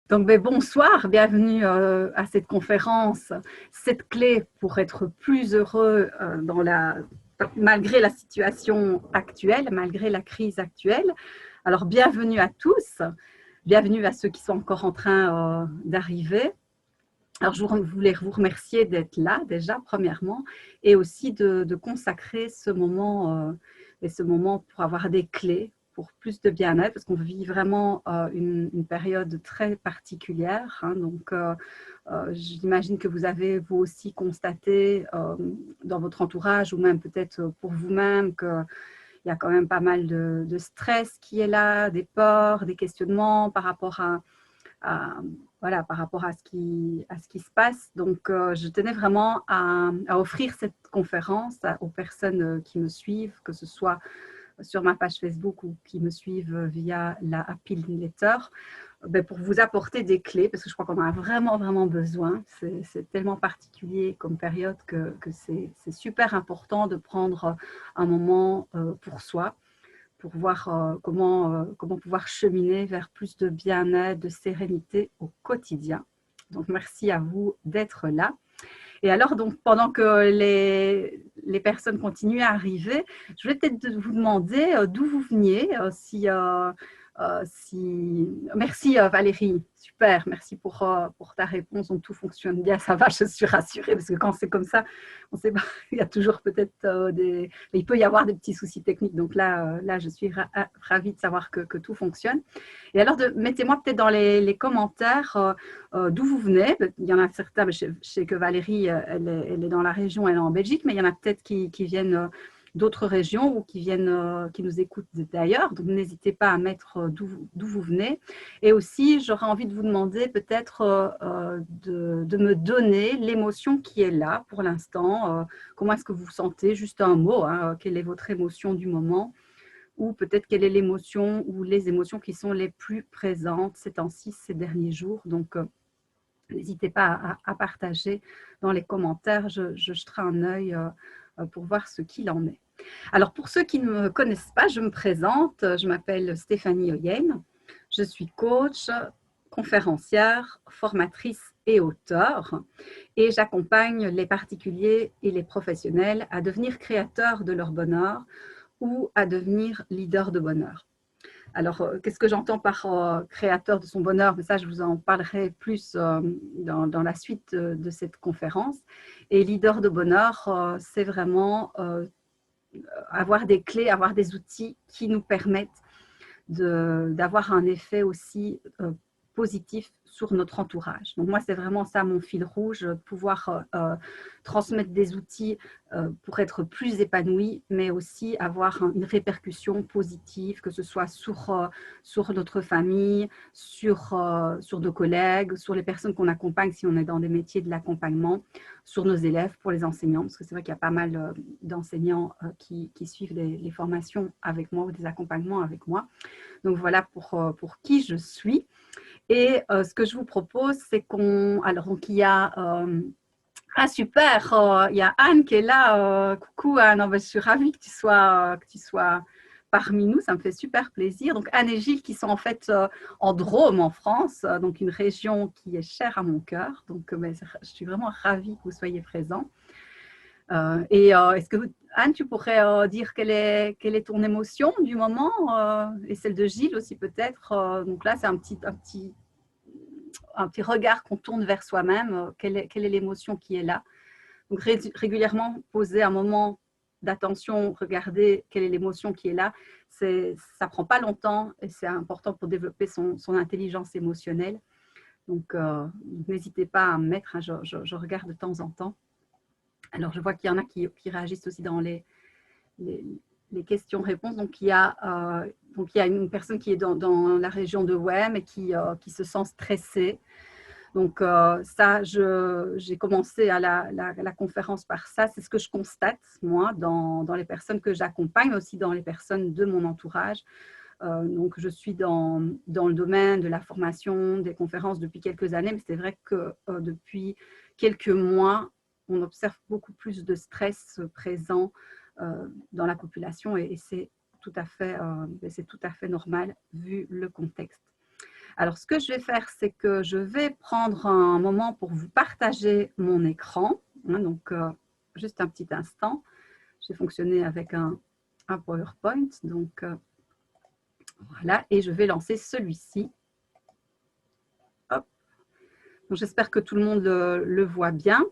Donc, bonsoir, bienvenue à cette conférence. Cette clé pour être plus heureux malgré la situation actuelle, malgré la crise actuelle. Alors, bienvenue à tous, bienvenue à ceux qui sont encore en train d'arriver. Alors, je voulais vous remercier d'être là déjà, premièrement, et aussi de consacrer ce moment pour avoir des clés pour plus de bien-être, parce qu'on vit vraiment une période très particulière. Donc, j'imagine que vous avez vous aussi constaté dans votre entourage, ou même peut-être pour vous-même, qu'il y a quand même pas mal de stress qui est là, des peurs, des questionnements par rapport à, voilà, par rapport à ce qui se passe. Donc, je tenais vraiment à offrir cette conférence aux personnes qui me suivent, que ce soit sur ma page Facebook ou qui me suivent via la Happy Letter, pour vous apporter des clés, parce que je crois qu'on en a vraiment, vraiment besoin. C'est tellement particulier comme période que c'est super important de prendre un moment pour soi, pour voir comment pouvoir cheminer vers plus de bien-être, de sérénité au quotidien. Donc, merci à vous d'être là. Et alors, donc, pendant que les personnes continuent à arriver, je vais peut-être vous demander d'où vous veniez, Merci Valérie, super, merci pour ta réponse. Donc tout fonctionne bien, ça va, je suis rassurée, parce que quand c'est comme ça, on sait pas, il y a toujours peut-être il peut y avoir des petits soucis techniques. Donc là je suis ravie de savoir que tout fonctionne. Et alors, mettez-moi peut-être dans les commentaires d'où vous venez. Il y en a certains, je sais que Valérie, elle est dans la région, elle est en Belgique, mais il y en a peut-être qui viennent d'autres régions ou qui nous écoutent d'ailleurs. Donc, n'hésitez pas à mettre d'où vous venez. Et aussi, j'aurais envie de vous demander peut-être de me donner l'émotion qui est là pour l'instant. Comment est-ce que vous vous sentez? Juste un mot, hein, quelle est votre émotion du moment? Ou peut-être quelle est l'émotion ou les émotions qui sont les plus présentes ces temps-ci, ces derniers jours. Donc, n'hésitez pas à partager dans les commentaires. Je jeterai un œil pour voir ce qu'il en est. Alors, pour ceux qui ne me connaissent pas, je me présente. Je m'appelle Stéphanie Oyen. Je suis coach, conférencière, formatrice et auteure. Et j'accompagne les particuliers et les professionnels à devenir créateurs de leur bonheur ou à devenir leader de bonheur. Alors, qu'est-ce que j'entends par créateur de son bonheur? Mais ça, je vous en parlerai plus dans la suite de cette conférence. Et leader de bonheur, c'est vraiment avoir des clés, avoir des outils qui nous permettent d'avoir un effet aussi positif sur notre entourage. Donc moi, c'est vraiment ça mon fil rouge, pouvoir transmettre des outils pour être plus épanoui, mais aussi avoir une répercussion positive, que ce soit sur notre famille, sur nos collègues, sur les personnes qu'on accompagne si on est dans des métiers de l'accompagnement, sur nos élèves, pour les enseignants, parce que c'est vrai qu'il y a pas mal d'enseignants qui suivent les formations avec moi ou des accompagnements avec moi. Donc voilà pour qui je suis. Et ce que je vous propose, c'est il y a ah super, il y a Anne qui est là. Coucou Anne, je suis ravie que tu sois parmi nous, ça me fait super plaisir. Donc Anne et Gilles qui sont en fait en Drôme en France, donc une région qui est chère à mon cœur. Donc je suis vraiment ravie que vous soyez présents. Est-ce que Anne, tu pourrais dire quelle est ton émotion du moment et celle de Gilles aussi peut-être. Donc là, c'est un petit regard qu'on tourne vers soi-même. Quelle est l'émotion qui est là? Donc régulièrement poser un moment d'attention, regarder quelle est l'émotion qui est là. Ça prend pas longtemps et c'est important pour développer son intelligence émotionnelle. Donc n'hésitez pas à me mettre. Hein, je regarde de temps en temps. Alors, je vois qu'il y en a qui réagissent aussi dans les questions-réponses. Donc, il y a une personne qui est dans la région de Wem et qui se sent stressée. Donc, ça, j'ai commencé à la conférence par ça. C'est ce que je constate, moi, dans les personnes que j'accompagne, mais aussi dans les personnes de mon entourage. Donc, je suis dans le domaine de la formation, des conférences depuis quelques années, mais c'est vrai que depuis quelques mois, on observe beaucoup plus de stress présent dans la population et c'est tout à fait normal vu le contexte. Alors, ce que je vais faire, c'est que je vais prendre un moment pour vous partager mon écran. Donc, juste un petit instant. J'ai fonctionné avec un PowerPoint. Donc, voilà. Et je vais lancer celui-ci. J'espère que tout le monde le voit bien.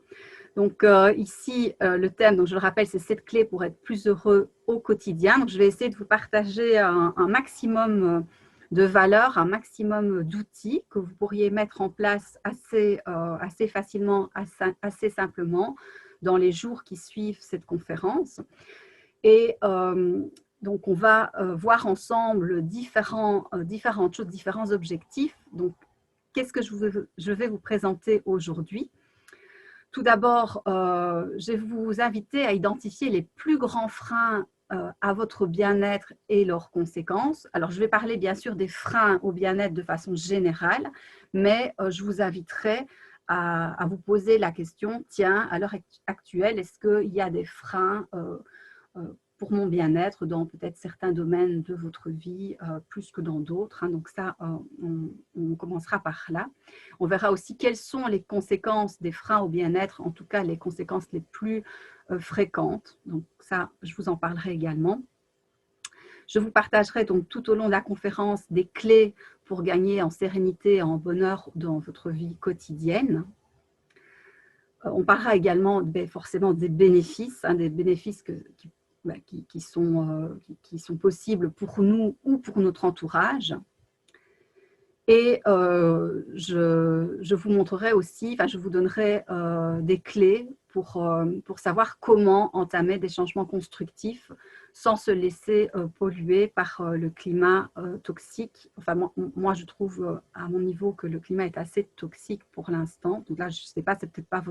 Donc, ici, le thème, donc je le rappelle, c'est 7 clés pour être plus heureux au quotidien. Donc, je vais essayer de vous partager un maximum de valeurs, un maximum d'outils que vous pourriez mettre en place assez facilement, assez simplement dans les jours qui suivent cette conférence. Et donc, on va voir ensemble différentes choses, différents objectifs. Donc, qu'est-ce que je vais vous présenter aujourd'hui? Tout d'abord, je vais vous inviter à identifier les plus grands freins à votre bien-être et leurs conséquences. Alors, je vais parler bien sûr des freins au bien-être de façon générale, mais je vous inviterai à vous poser la question, tiens, à l'heure actuelle, est-ce qu'il y a des freins pour mon bien-être dans peut-être certains domaines de votre vie, plus que dans d'autres. Donc ça, on commencera par là. On verra aussi quelles sont les conséquences des freins au bien-être, en tout cas les conséquences les plus fréquentes. Donc ça, je vous en parlerai également. Je vous partagerai donc tout au long de la conférence des clés pour gagner en sérénité et en bonheur dans votre vie quotidienne. On parlera également forcément des bénéfices qui sont possibles pour nous ou pour notre entourage. Et je vous montrerai aussi, je vous donnerai des clés pour savoir comment entamer des changements constructifs sans se laisser polluer par le climat toxique. Enfin, moi, je trouve à mon niveau que le climat est assez toxique pour l'instant. Donc là, je ne sais pas, c'est peut-être pas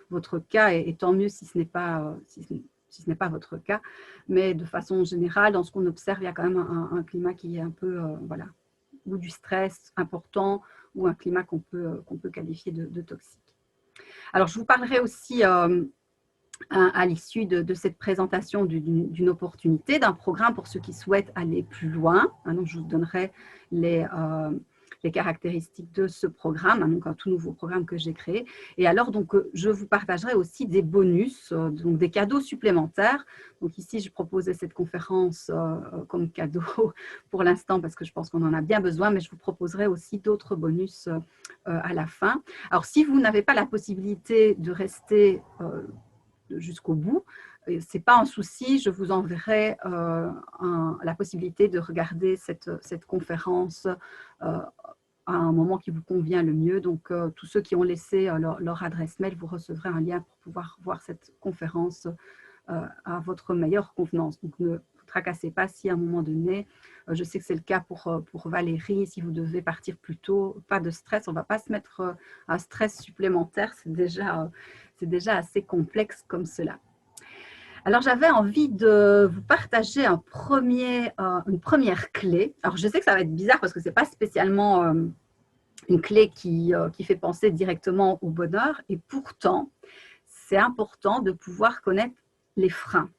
votre cas, et tant mieux si ce n'est pas, si ce n'est pas votre cas. Mais de façon générale, dans ce qu'on observe, il y a quand même un climat qui est un peu, voilà, ou du stress important, ou un climat qu'on peut qualifier de toxique. Alors, je vous parlerai aussi à l'issue de cette présentation d'une opportunité, d'un programme pour ceux qui souhaitent aller plus loin. Donc, je vous donnerai les caractéristiques de ce programme, donc un tout nouveau programme que j'ai créé. Et alors, donc, je vous partagerai aussi des bonus, donc des cadeaux supplémentaires. Donc ici, je proposais cette conférence comme cadeau pour l'instant parce que je pense qu'on en a bien besoin, mais je vous proposerai aussi d'autres bonus à la fin. Alors, si vous n'avez pas la possibilité de rester jusqu'au bout, ce n'est pas un souci, je vous enverrai la possibilité de regarder cette conférence à un moment qui vous convient le mieux. Donc, tous ceux qui ont laissé leur adresse mail, vous recevrez un lien pour pouvoir voir cette conférence à votre meilleure convenance. Donc, ne vous tracassez pas si à un moment donné, je sais que c'est le cas pour Valérie, si vous devez partir plus tôt, pas de stress, on ne va pas se mettre un stress supplémentaire, c'est déjà assez complexe comme cela. Alors, j'avais envie de vous partager une première clé. Alors, je sais que ça va être bizarre parce que ce n'est pas spécialement une clé qui fait penser directement au bonheur. Et pourtant, c'est important de pouvoir connaître les freins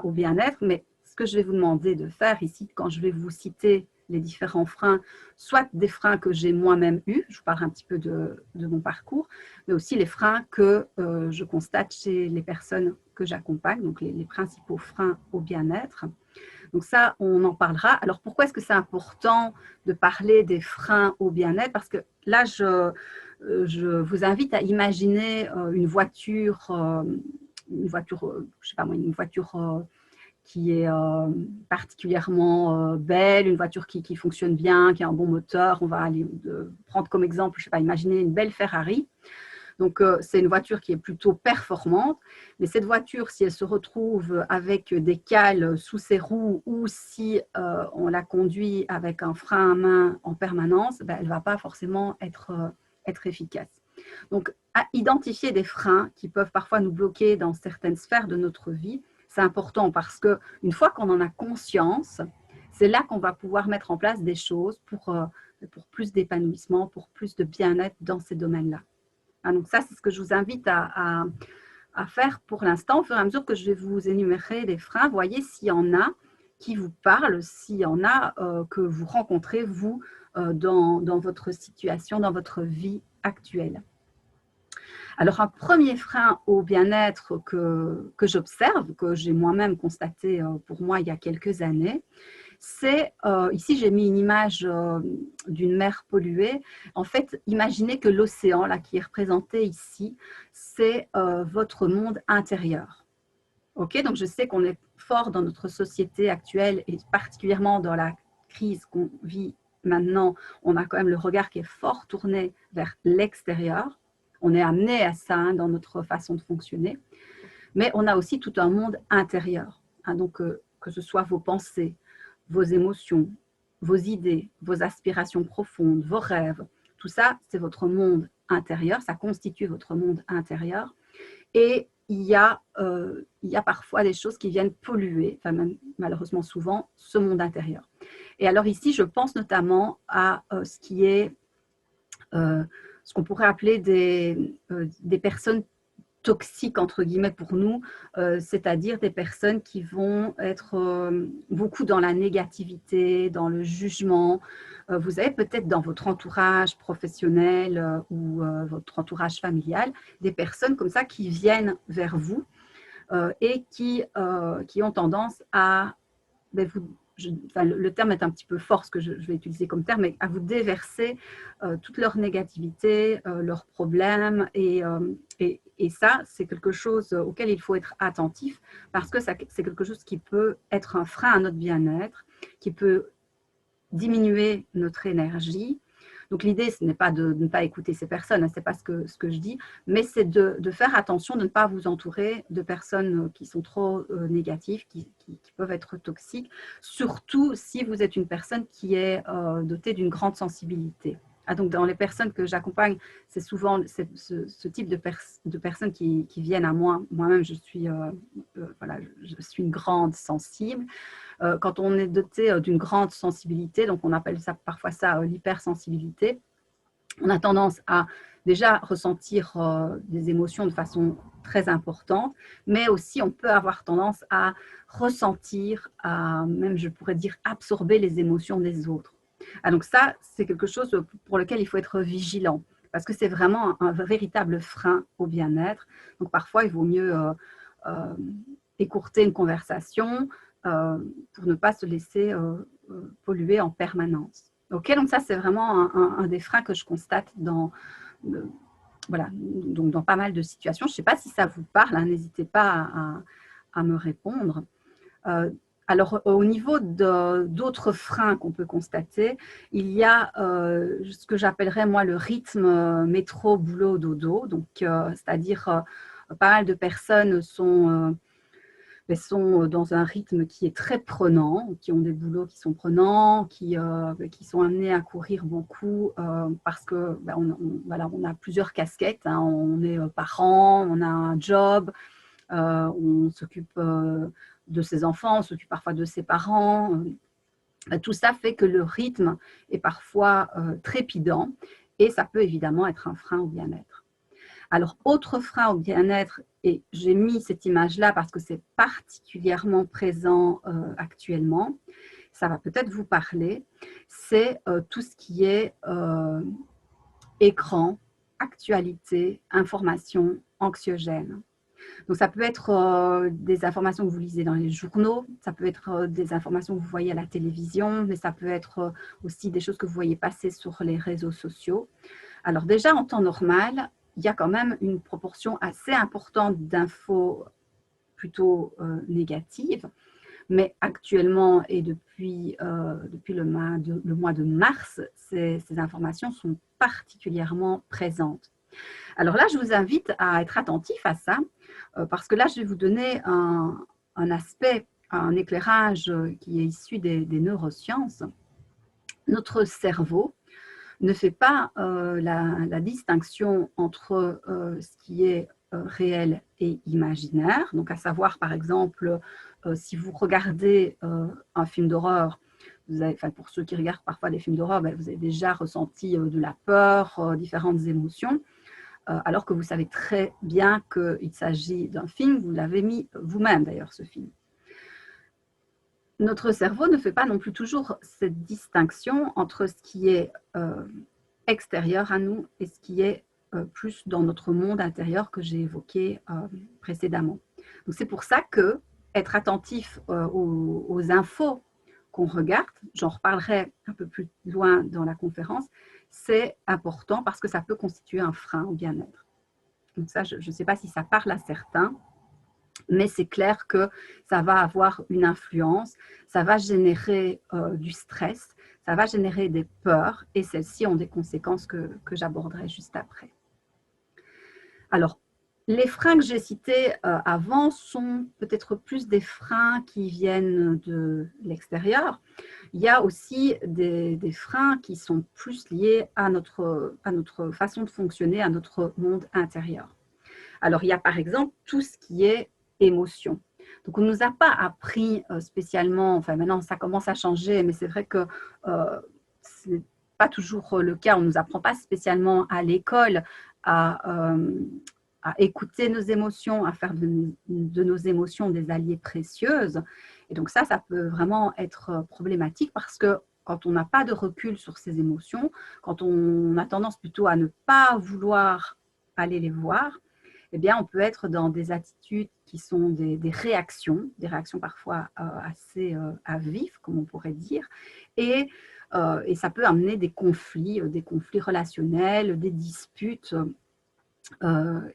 au bien-être. Mais ce que je vais vous demander de faire ici, quand je vais vous citer les différents freins, soit des freins que j'ai moi-même eus, je vous parlerai un petit peu de mon parcours, mais aussi les freins que je constate chez les personnes que j'accompagne, donc les principaux freins au bien-être. Donc ça, on en parlera. Alors, pourquoi est-ce que c'est important de parler des freins au bien-être? Parce que là, je vous invite à imaginer une voiture, je sais pas moi, une voiture qui est particulièrement belle, une voiture qui fonctionne bien, qui a un bon moteur. On va aller prendre comme exemple, je sais pas, imaginer une belle Ferrari. Donc, c'est une voiture qui est plutôt performante. Mais cette voiture, si elle se retrouve avec des cales sous ses roues ou si on la conduit avec un frein à main en permanence, elle ne va pas forcément être efficace. Donc, à identifier des freins qui peuvent parfois nous bloquer dans certaines sphères de notre vie, c'est important parce qu'une fois qu'on en a conscience, c'est là qu'on va pouvoir mettre en place des choses pour plus d'épanouissement, pour plus de bien-être dans ces domaines-là. Donc ça, c'est ce que je vous invite à faire pour l'instant. Au fur et à mesure que je vais vous énumérer les freins, voyez s'il y en a qui vous parlent, s'il y en a que vous rencontrez, vous, dans votre situation, dans votre vie actuelle. Alors, un premier frein au bien-être que j'observe, que j'ai moi-même constaté pour moi il y a quelques années, c'est, ici j'ai mis une image d'une mer polluée. En fait, imaginez que l'océan, là, qui est représenté ici, c'est votre monde intérieur. Ok, donc je sais qu'on est fort dans notre société actuelle et particulièrement dans la crise qu'on vit maintenant, on a quand même le regard qui est fort tourné vers l'extérieur. On est amené à ça hein, dans notre façon de fonctionner, mais on a aussi tout un monde intérieur. Hein, donc, que ce soit vos pensées, vos émotions, vos idées, vos aspirations profondes, vos rêves, tout ça, c'est votre monde intérieur, ça constitue votre monde intérieur. Et il y a parfois des choses qui viennent polluer, enfin même, malheureusement souvent, ce monde intérieur. Et alors ici, je pense notamment à ce qui est, ce qu'on pourrait appeler des personnes toxiques, entre guillemets, pour nous, c'est-à-dire des personnes qui vont être beaucoup dans la négativité, dans le jugement. Vous avez peut-être dans votre entourage professionnel ou votre entourage familial des personnes comme ça qui viennent vers vous et qui ont tendance à enfin, le terme est un petit peu fort, ce que je vais utiliser comme terme, mais à vous déverser toute leur négativité, leurs problèmes. Et ça, c'est quelque chose auquel il faut être attentif parce que c'est quelque chose qui peut être un frein à notre bien-être, qui peut diminuer notre énergie. Donc l'idée, ce n'est pas de ne pas écouter ces personnes, hein, ce n'est pas ce que je dis, mais c'est de faire attention de ne pas vous entourer de personnes qui sont trop négatives, qui peuvent être toxiques, surtout si vous êtes une personne qui est dotée d'une grande sensibilité. Ah, donc dans les personnes que j'accompagne, c'est souvent ce type de personnes qui viennent à moi. Moi-même, je suis une grande sensible. Quand on est doté d'une grande sensibilité, donc on appelle ça parfois ça l'hypersensibilité, on a tendance à déjà ressentir des émotions de façon très importante, mais aussi on peut avoir tendance à ressentir, même je pourrais dire absorber les émotions des autres. Ah, donc ça, c'est quelque chose pour lequel il faut être vigilant, parce que c'est vraiment un véritable frein au bien-être. Donc parfois, il vaut mieux écourter une conversation, pour ne pas se laisser polluer en permanence. Ok, donc ça, c'est vraiment un des freins que je constate voilà, donc dans pas mal de situations. Je ne sais pas si ça vous parle, hein, n'hésitez pas à me répondre. Alors, au niveau d'autres freins qu'on peut constater, il y a ce que j'appellerais, moi, le rythme métro-boulot-dodo. Donc, c'est-à-dire, pas mal de personnes sont dans un rythme qui est très prenant, qui ont des boulots qui sont prenants, qui sont amenés à courir beaucoup parce que voilà, on a plusieurs casquettes. Hein, on est parent, on a un job, on s'occupe de ses enfants, on s'occupe parfois de ses parents. Tout ça fait que le rythme est parfois trépidant et ça peut évidemment être un frein au bien-être. Alors, autre frein au bien-être, et j'ai mis cette image-là parce que c'est particulièrement présent actuellement, ça va peut-être vous parler, c'est tout ce qui est écran, actualité, information anxiogène. Donc, ça peut être des informations que vous lisez dans les journaux, ça peut être des informations que vous voyez à la télévision, mais ça peut être aussi des choses que vous voyez passer sur les réseaux sociaux. Alors déjà, en temps normal, il y a quand même une proportion assez importante d'infos plutôt négatives, mais actuellement et depuis le mois de mars, ces informations sont particulièrement présentes. Alors là, je vous invite à être attentif à ça, parce que là, je vais vous donner un aspect, un éclairage qui est issu des neurosciences. Notre cerveau ne fait pas la distinction entre ce qui est réel et imaginaire. Donc, à savoir, par exemple, si vous regardez un film d'horreur, pour ceux qui regardent parfois des films d'horreur, vous avez déjà ressenti de la peur, différentes émotions, alors que vous savez très bien qu'il s'agit d'un film, vous l'avez mis vous-même d'ailleurs, ce film. notre cerveau ne fait pas non plus toujours cette distinction entre ce qui est extérieur à nous et ce qui est plus dans notre monde intérieur que j'ai évoqué précédemment. Donc c'est pour ça que être attentif aux infos qu'on regarde, j'en reparlerai un peu plus loin dans la conférence, c'est important parce que ça peut constituer un frein au bien-être. Donc ça, je ne sais pas si ça parle à certains, mais c'est clair que ça va avoir une influence, ça va générer du stress, ça va générer des peurs, et celles-ci ont des conséquences que j'aborderai juste après. Alors, les freins que j'ai cités avant sont peut-être plus des freins qui viennent de l'extérieur. Il y a aussi des freins qui sont plus liés à notre façon de fonctionner, à notre monde intérieur. Alors, il y a par exemple tout ce qui est émotion. Donc, on ne nous a pas appris spécialement, enfin maintenant ça commence à changer, mais c'est vrai que ce n'est pas toujours le cas. On ne nous apprend pas spécialement à l'école à écouter nos émotions, à faire de nos émotions des alliés précieuses. Et donc ça peut vraiment être problématique parce que quand on n'a pas de recul sur ses émotions, quand on a tendance plutôt à ne pas vouloir aller les voir, eh bien, on peut être dans des attitudes qui sont des réactions parfois assez à vif, comme on pourrait dire, et ça peut amener des conflits relationnels, des disputes.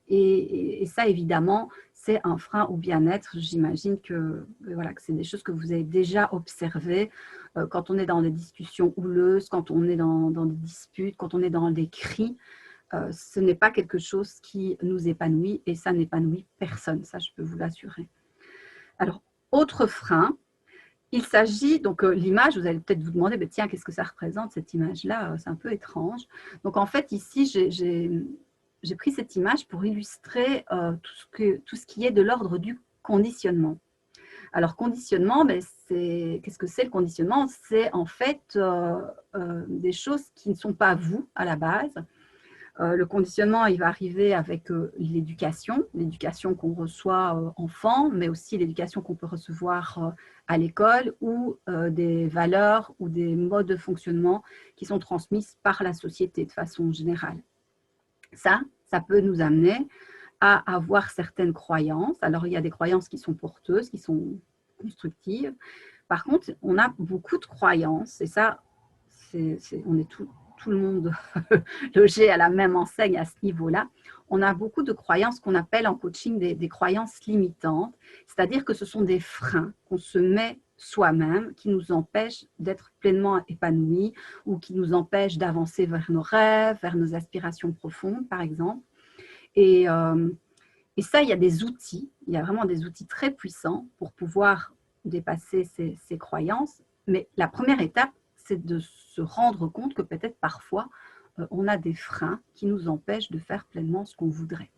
Et ça, évidemment, c'est un frein au bien-être. J'imagine que, voilà, que c'est des choses que vous avez déjà observées quand on est dans des discussions houleuses, quand on est dans des disputes, quand on est dans des cris. Ce n'est pas quelque chose qui nous épanouit et ça n'épanouit personne, ça je peux vous l'assurer. Alors, autre frein, il s'agit, donc l'image, vous allez peut-être vous demander, mais tiens, qu'est-ce que ça représente cette image-là? C'est un peu étrange. Donc en fait, ici, j'ai pris cette image pour illustrer tout ce qui est de l'ordre du conditionnement. Alors, conditionnement, qu'est-ce que c'est le conditionnement? C'est en fait des choses qui ne sont pas vous à la base. Le conditionnement, il va arriver avec l'éducation qu'on reçoit enfant, mais aussi l'éducation qu'on peut recevoir à l'école ou des valeurs ou des modes de fonctionnement qui sont transmises par la société de façon générale. Ça peut nous amener à avoir certaines croyances. Alors, il y a des croyances qui sont porteuses, qui sont constructives. Par contre, on a beaucoup de croyances, et ça, on est tout le monde logé à la même enseigne à ce niveau-là. On a beaucoup de croyances qu'on appelle en coaching des croyances limitantes, c'est-à-dire que ce sont des freins qu'on se met soi-même, qui nous empêchent d'être pleinement épanouis ou qui nous empêchent d'avancer vers nos rêves, vers nos aspirations profondes, par exemple. Et ça, il y a des outils, il y a vraiment des outils très puissants pour pouvoir dépasser ces croyances. Mais la première étape, c'est de se rendre compte que peut-être parfois, on a des freins qui nous empêchent de faire pleinement ce qu'on voudrait.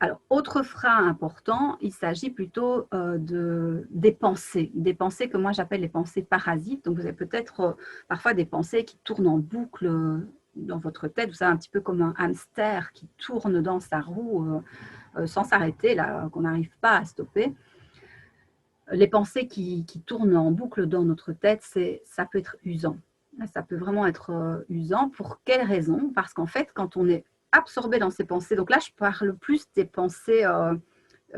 Alors, autre frein important, il s'agit plutôt des pensées que moi j'appelle les pensées parasites. Donc, vous avez peut-être parfois des pensées qui tournent en boucle dans votre tête. Vous savez, un petit peu comme un hamster qui tourne dans sa roue sans s'arrêter, là, qu'on n'arrive pas à stopper. Les pensées qui tournent en boucle dans notre tête, ça peut être usant. Ça peut vraiment être usant. Pour quelles raisons? Parce qu'en fait, quand on est absorbé dans ces pensées, donc là, je parle plus des pensées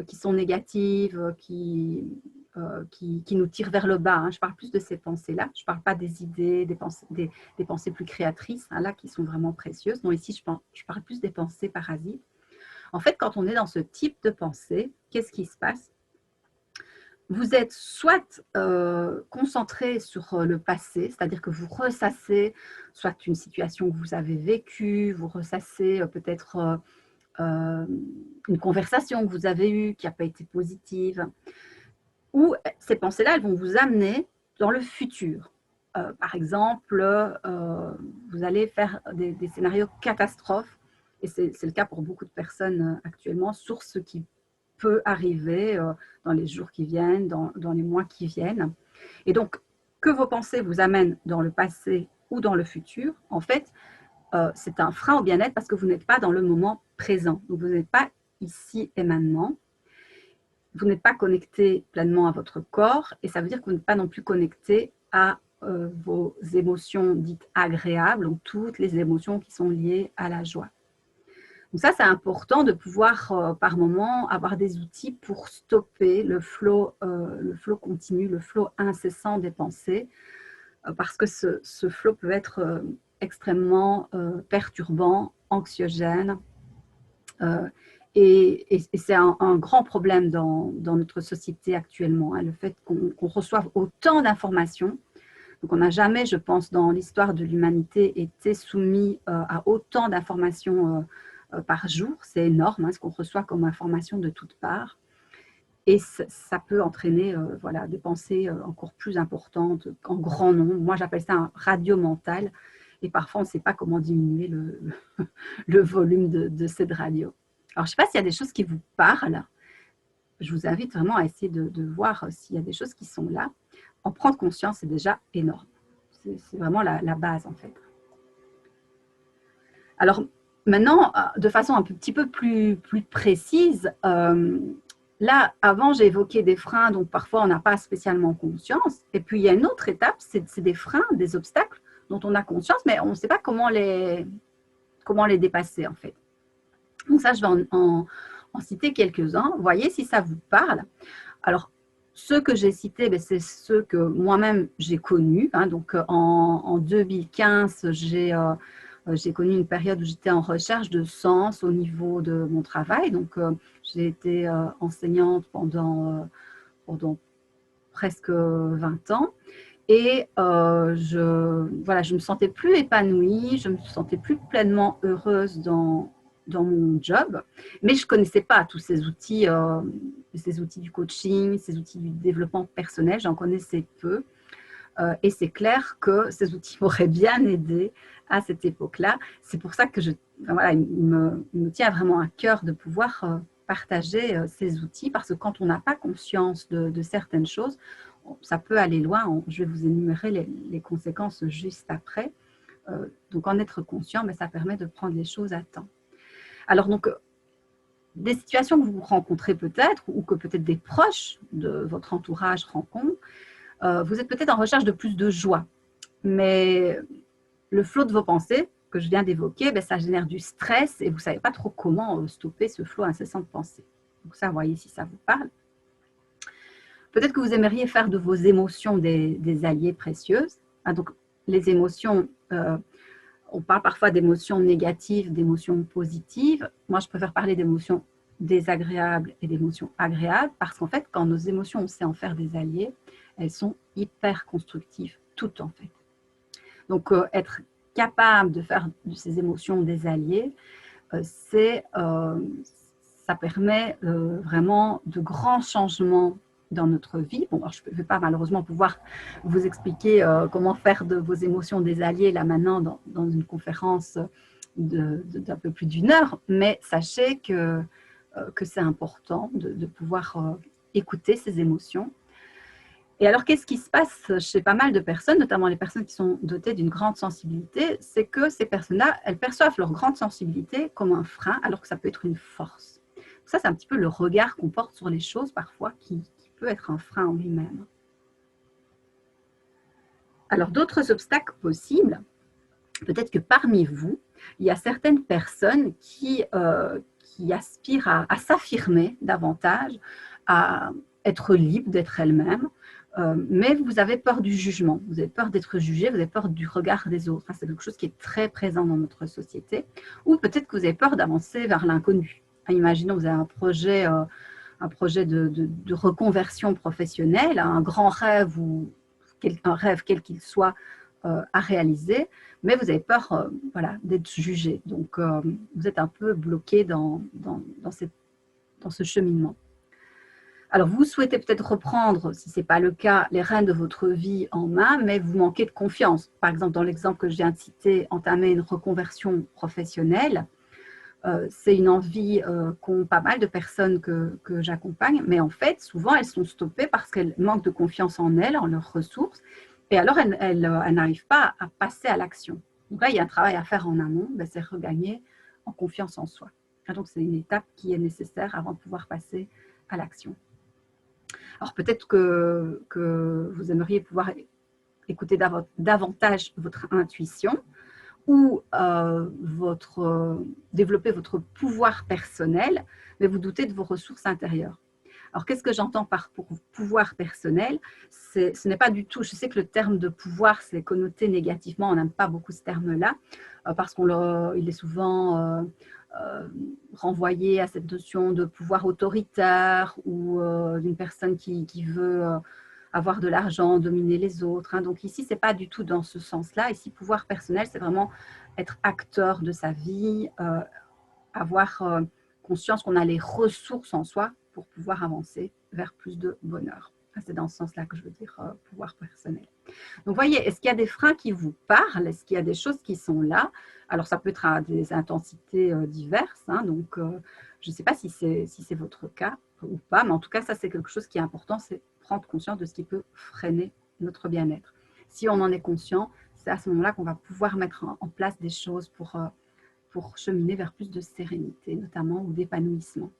qui sont négatives, qui nous tirent vers le bas. Je parle plus de ces pensées-là. Je ne parle pas des idées, des pensées plus créatrices, là, qui sont vraiment précieuses. Non, ici, je parle plus des pensées parasites. En fait, quand on est dans ce type de pensée, qu'est-ce qui se passe? Vous êtes soit concentré sur le passé, c'est-à-dire que vous ressassez soit une situation que vous avez vécue, vous ressassez peut-être une conversation que vous avez eue qui n'a pas été positive, ou ces pensées-là, elles vont vous amener dans le futur. Par exemple, vous allez faire des scénarios catastrophes, et c'est le cas pour beaucoup de personnes actuellement, sur ce qui peut arriver dans les jours qui viennent, dans les mois qui viennent. Et donc, que vos pensées vous amènent dans le passé ou dans le futur, en fait, c'est un frein au bien-être parce que vous n'êtes pas dans le moment présent. Donc, vous n'êtes pas ici et maintenant. vous n'êtes pas connecté pleinement à votre corps et ça veut dire que vous n'êtes pas non plus connecté à vos émotions dites agréables ou toutes les émotions qui sont liées à la joie. Donc ça, c'est important de pouvoir par moment avoir des outils pour stopper le flot continu, le flot incessant des pensées parce que ce flot peut être extrêmement perturbant, anxiogène. Et c'est un grand problème dans notre société actuellement, hein, le fait qu'on reçoive autant d'informations. Donc on n'a jamais, je pense, dans l'histoire de l'humanité, été soumis à autant d'informations par jour. C'est énorme hein, ce qu'on reçoit comme information de toutes parts. Et ça peut entraîner voilà, des pensées encore plus importantes, en grand nombre. Moi, j'appelle ça un radio mental. Et parfois, on ne sait pas comment diminuer le volume de cette radio. Alors, je ne sais pas s'il y a des choses qui vous parlent. Je vous invite vraiment à essayer de voir s'il y a des choses qui sont là. En prendre conscience, c'est déjà énorme. C'est vraiment la base, en fait. Alors, maintenant, de façon un petit peu plus précise, là, avant, j'ai évoqué des freins dont parfois on n'a pas spécialement conscience. Et puis, il y a une autre étape, c'est des freins, des obstacles dont on a conscience, mais on ne sait pas comment les dépasser, en fait. Donc ça, je vais en citer quelques-uns. Voyez si ça vous parle. Alors, ceux que j'ai cités, c'est ceux que moi-même j'ai connus. Hein. Donc, en 2015, j'ai connu une période où j'étais en recherche de sens au niveau de mon travail. Donc, j'ai été enseignante pendant presque 20 ans. Et voilà, je me sentais plus épanouie, je me sentais plus pleinement heureuse dans mon job, mais je ne connaissais pas tous ces outils du coaching, ces outils du développement personnel, j'en connaissais peu. Et c'est clair que ces outils m'auraient bien aidé à cette époque-là. C'est pour ça que voilà, il me tient vraiment à cœur de pouvoir partager ces outils, parce que quand on n'a pas conscience de certaines choses, ça peut aller loin. Je vais vous énumérer les conséquences juste après. Donc, en être conscient, mais ça permet de prendre les choses à temps. Alors, donc, des situations que vous rencontrez peut-être, ou que peut-être des proches de votre entourage rencontrent, vous êtes peut-être en recherche de plus de joie. Mais le flot de vos pensées, que je viens d'évoquer, ça génère du stress et vous ne savez pas trop comment stopper ce flot incessant de pensées. Donc ça, voyez si ça vous parle. Peut-être que vous aimeriez faire de vos émotions des alliés précieuses. Ah, donc, les émotions, on parle parfois d'émotions négatives, d'émotions positives. Moi, je préfère parler d'émotions désagréables et d'émotions agréables parce qu'en fait, quand nos émotions, on sait en faire des alliés, elles sont hyper constructives, toutes en fait. Donc, être capable de faire de ces émotions des alliés, ça permet vraiment de grands changements dans notre vie. Bon, alors je ne vais pas malheureusement pouvoir vous expliquer comment faire de vos émotions des alliés là maintenant dans une conférence d'un peu plus d'1 heure, mais sachez que c'est important de pouvoir écouter ces émotions. Et alors, qu'est-ce qui se passe chez pas mal de personnes, notamment les personnes qui sont dotées d'une grande sensibilité, c'est que ces personnes-là, elles perçoivent leur grande sensibilité comme un frein, alors que ça peut être une force. Ça, c'est un petit peu le regard qu'on porte sur les choses parfois qui peut être un frein en lui-même. Alors, d'autres obstacles possibles, peut-être que parmi vous, il y a certaines personnes qui aspirent à s'affirmer davantage, à être libre d'être elles-mêmes, mais vous avez peur du jugement, vous avez peur d'être jugé, vous avez peur du regard des autres. C'est quelque chose qui est très présent dans notre société. Ou peut-être que vous avez peur d'avancer vers l'inconnu. Imaginons que vous avez un projet de reconversion professionnelle, un grand rêve ou un rêve quel qu'il soit à réaliser, mais vous avez peur voilà, d'être jugé. Donc, vous êtes un peu bloqué dans ce cheminement. Alors, vous souhaitez peut-être reprendre, si ce n'est pas le cas, les rênes de votre vie en main, mais vous manquez de confiance. Par exemple, dans l'exemple que je viens de citer, entamer une reconversion professionnelle, c'est une envie qu'ont pas mal de personnes que j'accompagne, mais en fait, souvent, elles sont stoppées parce qu'elles manquent de confiance en elles, en leurs ressources, et alors elles n'arrivent pas à passer à l'action. Donc là, il y a un travail à faire en amont, c'est regagner en confiance en soi. Et donc, c'est une étape qui est nécessaire avant de pouvoir passer à l'action. Alors peut-être que vous aimeriez pouvoir écouter davantage votre intuition ou développer votre pouvoir personnel, mais vous doutez de vos ressources intérieures. Alors, qu'est-ce que j'entends par pouvoir personnel? Ce n'est pas du tout, je sais que le terme de pouvoir, c'est connoté négativement, on n'aime pas beaucoup ce terme-là, parce qu'il est souvent renvoyé à cette notion de pouvoir autoritaire ou d'une personne qui veut avoir de l'argent, dominer les autres. Hein. Donc ici, ce n'est pas du tout dans ce sens-là. Ici, pouvoir personnel, c'est vraiment être acteur de sa vie, avoir conscience qu'on a les ressources en soi pour pouvoir avancer vers plus de bonheur. C'est dans ce sens-là que je veux dire pouvoir personnel. Donc, voyez, est-ce qu'il y a des freins qui vous parlent? Est-ce qu'il y a des choses qui sont là? Alors, ça peut être à des intensités diverses. Hein, donc, je ne sais pas si c'est votre cas ou pas, mais en tout cas, ça, c'est quelque chose qui est important, c'est prendre conscience de ce qui peut freiner notre bien-être. Si on en est conscient, c'est à ce moment-là qu'on va pouvoir mettre en place des choses pour cheminer vers plus de sérénité, notamment, ou d'épanouissement.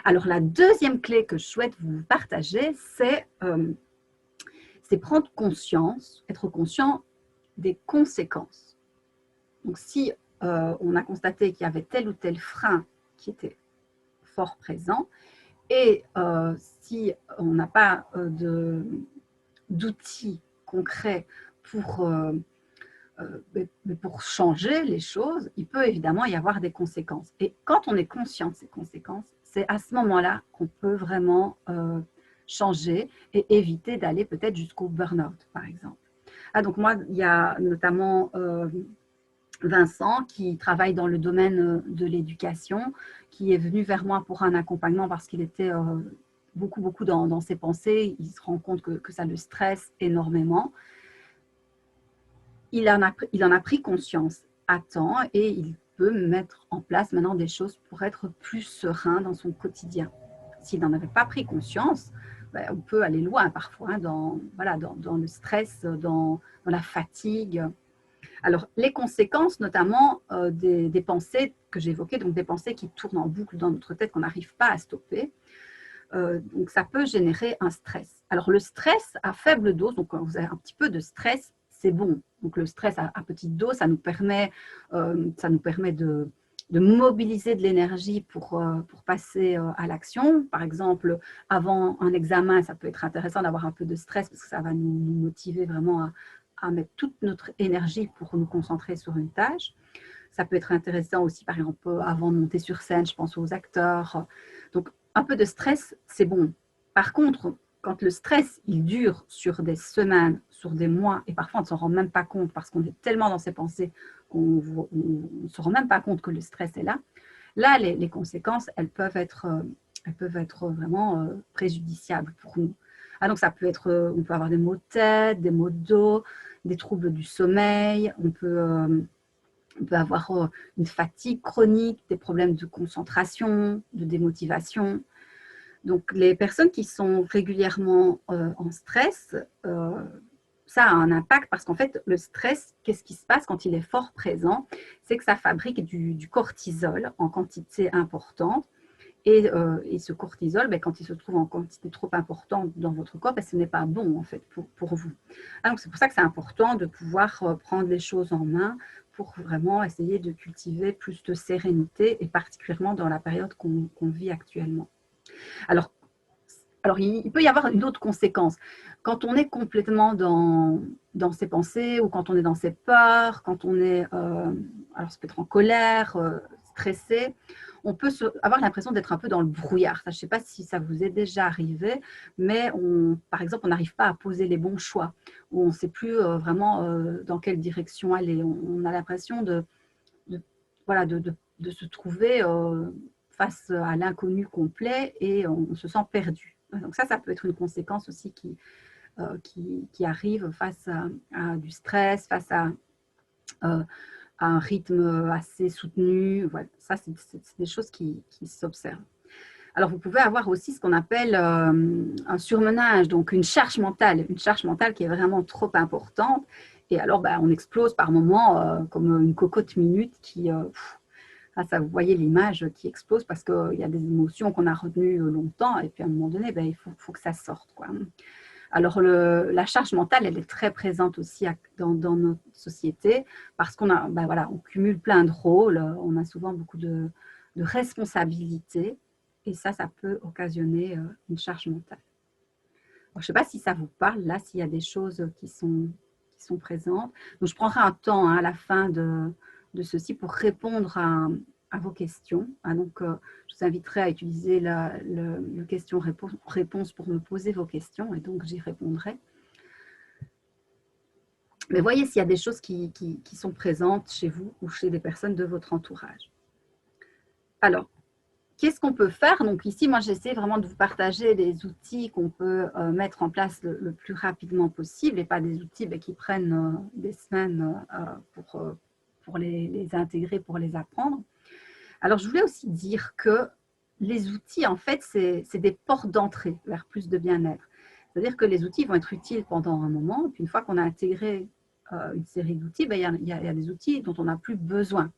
Alors, la deuxième clé que je souhaite vous partager, c'est prendre conscience, être conscient des conséquences. Donc, si on a constaté qu'il y avait tel ou tel frein qui était fort présent, et si on n'a pas d'outils concrets pour changer les choses, il peut évidemment y avoir des conséquences. Et quand on est conscient de ces conséquences, c'est à ce moment-là qu'on peut vraiment changer et éviter d'aller peut-être jusqu'au burn-out, par exemple. Ah, donc moi, il y a notamment Vincent qui travaille dans le domaine de l'éducation, qui est venu vers moi pour un accompagnement parce qu'il était beaucoup dans ses pensées. Il se rend compte que ça le stresse énormément. Il en a pris conscience à temps et il peut mettre en place maintenant des choses pour être plus serein dans son quotidien. S'il n'en avait pas pris conscience, ben, on peut aller loin parfois hein, dans le stress, dans la fatigue. Alors, les conséquences notamment des pensées que j'évoquais, donc des pensées qui tournent en boucle dans notre tête qu'on n'arrive pas à stopper, donc ça peut générer un stress. Alors, le stress à faible dose, donc quand vous avez un petit peu de stress, c'est bon. Donc, le stress à petite dose, ça nous permet de mobiliser de l'énergie pour passer à l'action. Par exemple, avant un examen, ça peut être intéressant d'avoir un peu de stress parce que ça va nous motiver vraiment à mettre toute notre énergie pour nous concentrer sur une tâche. Ça peut être intéressant aussi, par exemple, avant de monter sur scène, je pense aux acteurs. Donc, un peu de stress, c'est bon. Par contre, quand le stress, il dure sur des semaines, sur des mois, et parfois on ne s'en rend même pas compte parce qu'on est tellement dans ses pensées qu'on ne se rend même pas compte que le stress est là. Là, les conséquences, elles peuvent être vraiment préjudiciables pour nous. Ah, donc, ça peut être, on peut avoir des maux de tête, des maux de dos, des troubles du sommeil, on peut avoir une fatigue chronique, des problèmes de concentration, de démotivation. Donc, les personnes qui sont régulièrement en stress, ça a un impact parce qu'en fait, le stress, qu'est-ce qui se passe quand il est fort présent? C'est que ça fabrique du cortisol en quantité importante. Et ce cortisol, ben, quand il se trouve en quantité trop importante dans votre corps, ben, ce n'est pas bon en fait pour vous. Ah, donc c'est pour ça que c'est important de pouvoir prendre les choses en main pour vraiment essayer de cultiver plus de sérénité et particulièrement dans la période qu'on vit actuellement. Alors, il peut y avoir une autre conséquence. Quand on est complètement dans ses pensées ou quand on est dans ses peurs, quand on est, alors ça peut être en colère, stressé, on peut avoir l'impression d'être un peu dans le brouillard. Ça, je ne sais pas si ça vous est déjà arrivé, mais par exemple, on n'arrive pas à poser les bons choix, ou on ne sait plus vraiment dans quelle direction aller. On a l'impression de se trouver face à l'inconnu complet et on se sent perdu. Donc ça peut être une conséquence aussi qui arrive face à du stress, face à un rythme assez soutenu. Voilà. Ça, c'est des choses qui s'observent. Alors, vous pouvez avoir aussi ce qu'on appelle un surmenage, donc une charge mentale qui est vraiment trop importante. Et alors, on explose par moments comme une cocotte minute qui Ah, ça, vous voyez l'image qui explose parce qu'il y a des émotions qu'on a retenues longtemps et puis à un moment donné, ben, il faut que ça sorte, quoi. Alors, la charge mentale, elle est très présente aussi dans notre société parce qu'on a, ben voilà, on cumule plein de rôles, on a souvent beaucoup de responsabilités et ça peut occasionner une charge mentale. Alors, je ne sais pas si ça vous parle, là, s'il y a des choses qui sont présentes. Donc, je prendrai un temps à la fin de ceci pour répondre à vos questions. Donc, je vous inviterai à utiliser le question-réponse pour me poser vos questions et donc j'y répondrai. Mais voyez s'il y a des choses qui sont présentes chez vous ou chez des personnes de votre entourage. Alors, qu'est-ce qu'on peut faire? Donc ici, moi, j'essaie vraiment de vous partager des outils qu'on peut mettre en place le plus rapidement possible et pas des outils qui prennent des semaines pour les intégrer, pour les apprendre. Alors, je voulais aussi dire que les outils, en fait, c'est des portes d'entrée vers plus de bien-être. C'est-à-dire que les outils vont être utiles pendant un moment, et puis une fois qu'on a intégré une série d'outils, il y a des outils dont on n'a plus besoin.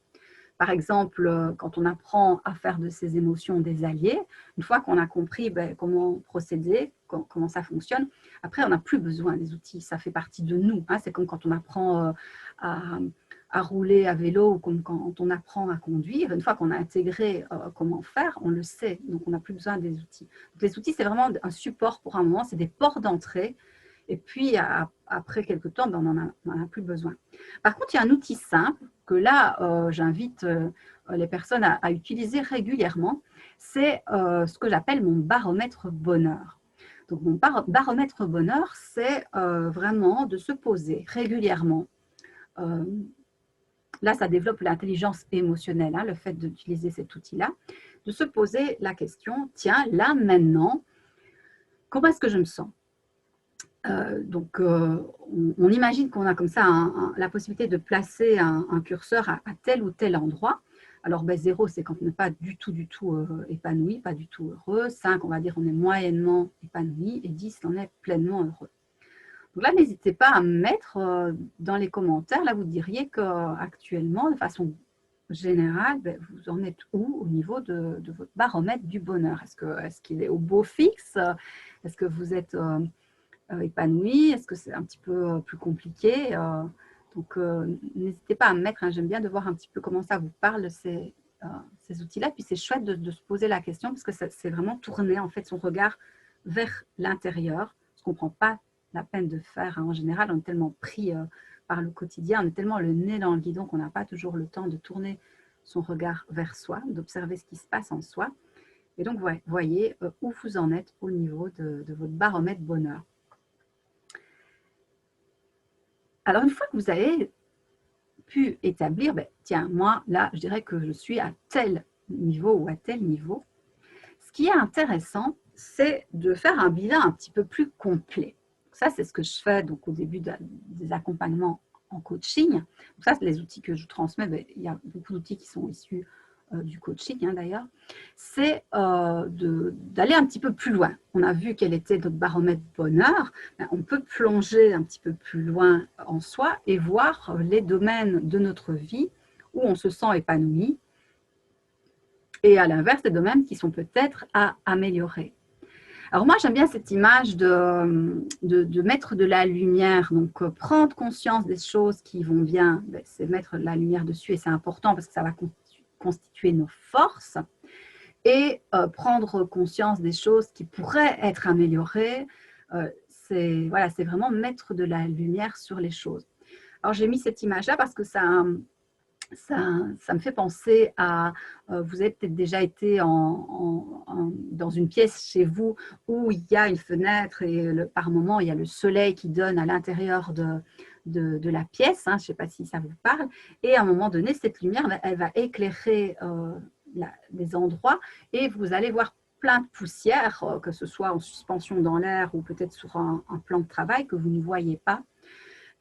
Par exemple, quand on apprend à faire de ses émotions des alliés, une fois qu'on a compris comment procéder, comment ça fonctionne, après, on n'a plus besoin des outils. Ça fait partie de nous. C'est comme quand on apprend à rouler à vélo ou comme quand on apprend à conduire. Une fois qu'on a intégré comment faire, on le sait. Donc, on n'a plus besoin des outils. Donc, les outils, c'est vraiment un support pour un moment. C'est des portes d'entrée. Et puis, après quelques temps, on n'en a plus besoin. Par contre, il y a un outil simple que là, j'invite les personnes à utiliser régulièrement. C'est ce que j'appelle mon baromètre bonheur. Donc, mon baromètre bonheur, c'est vraiment de se poser régulièrement. Là, ça développe l'intelligence émotionnelle, le fait d'utiliser cet outil-là, de se poser la question, tiens, là, maintenant, comment est-ce que je me sens? Donc, on imagine qu'on a comme ça la possibilité de placer un curseur à tel ou tel endroit. Alors, 0, c'est quand on n'est pas du tout épanoui, pas du tout heureux. 5, on va dire on est moyennement épanoui. Et 10, on est pleinement heureux. Donc là, n'hésitez pas à mettre dans les commentaires. Là, vous diriez qu'actuellement, de façon générale, vous en êtes où au niveau de votre baromètre du bonheur? Est-ce qu'il est au beau fixe? Est-ce que vous êtes épanoui? Est-ce que c'est un petit peu plus compliqué? Donc, n'hésitez pas à me mettre. J'aime bien de voir un petit peu comment ça vous parle, ces outils-là. Puis, c'est chouette de se poser la question parce que c'est vraiment tourner en fait son regard vers l'intérieur, ce qu'on ne prend pas la peine de faire. En général, on est tellement pris par le quotidien, on est tellement le nez dans le guidon qu'on n'a pas toujours le temps de tourner son regard vers soi, d'observer ce qui se passe en soi. Et donc, voyez où vous en êtes au niveau de votre baromètre bonheur. Alors, une fois que vous avez pu établir, tiens, moi, là, je dirais que je suis à tel niveau ou à tel niveau, ce qui est intéressant, c'est de faire un bilan un petit peu plus complet. Ça, c'est ce que je fais donc, au début des accompagnements en coaching. Donc, ça, c'est les outils que je transmets. Il y a beaucoup d'outils qui sont issus du coaching d'ailleurs, c'est d'aller un petit peu plus loin. On a vu quel était notre baromètre bonheur. On peut plonger un petit peu plus loin en soi et voir les domaines de notre vie où on se sent épanoui et à l'inverse, des domaines qui sont peut-être à améliorer. Alors moi, j'aime bien cette image de mettre de la lumière, donc prendre conscience des choses qui vont bien, c'est mettre de la lumière dessus et c'est important parce que ça va constituer nos forces et prendre conscience des choses qui pourraient être améliorées, c'est vraiment mettre de la lumière sur les choses. Alors j'ai mis cette image-là parce que ça me fait penser à, vous avez peut-être déjà été dans une pièce chez vous où il y a une fenêtre et par moment il y a le soleil qui donne à l'intérieur de la pièce, je ne sais pas si ça vous parle, et à un moment donné, cette lumière, elle va éclairer les endroits et vous allez voir plein de poussière, que ce soit en suspension dans l'air ou peut-être sur un plan de travail que vous ne voyez pas.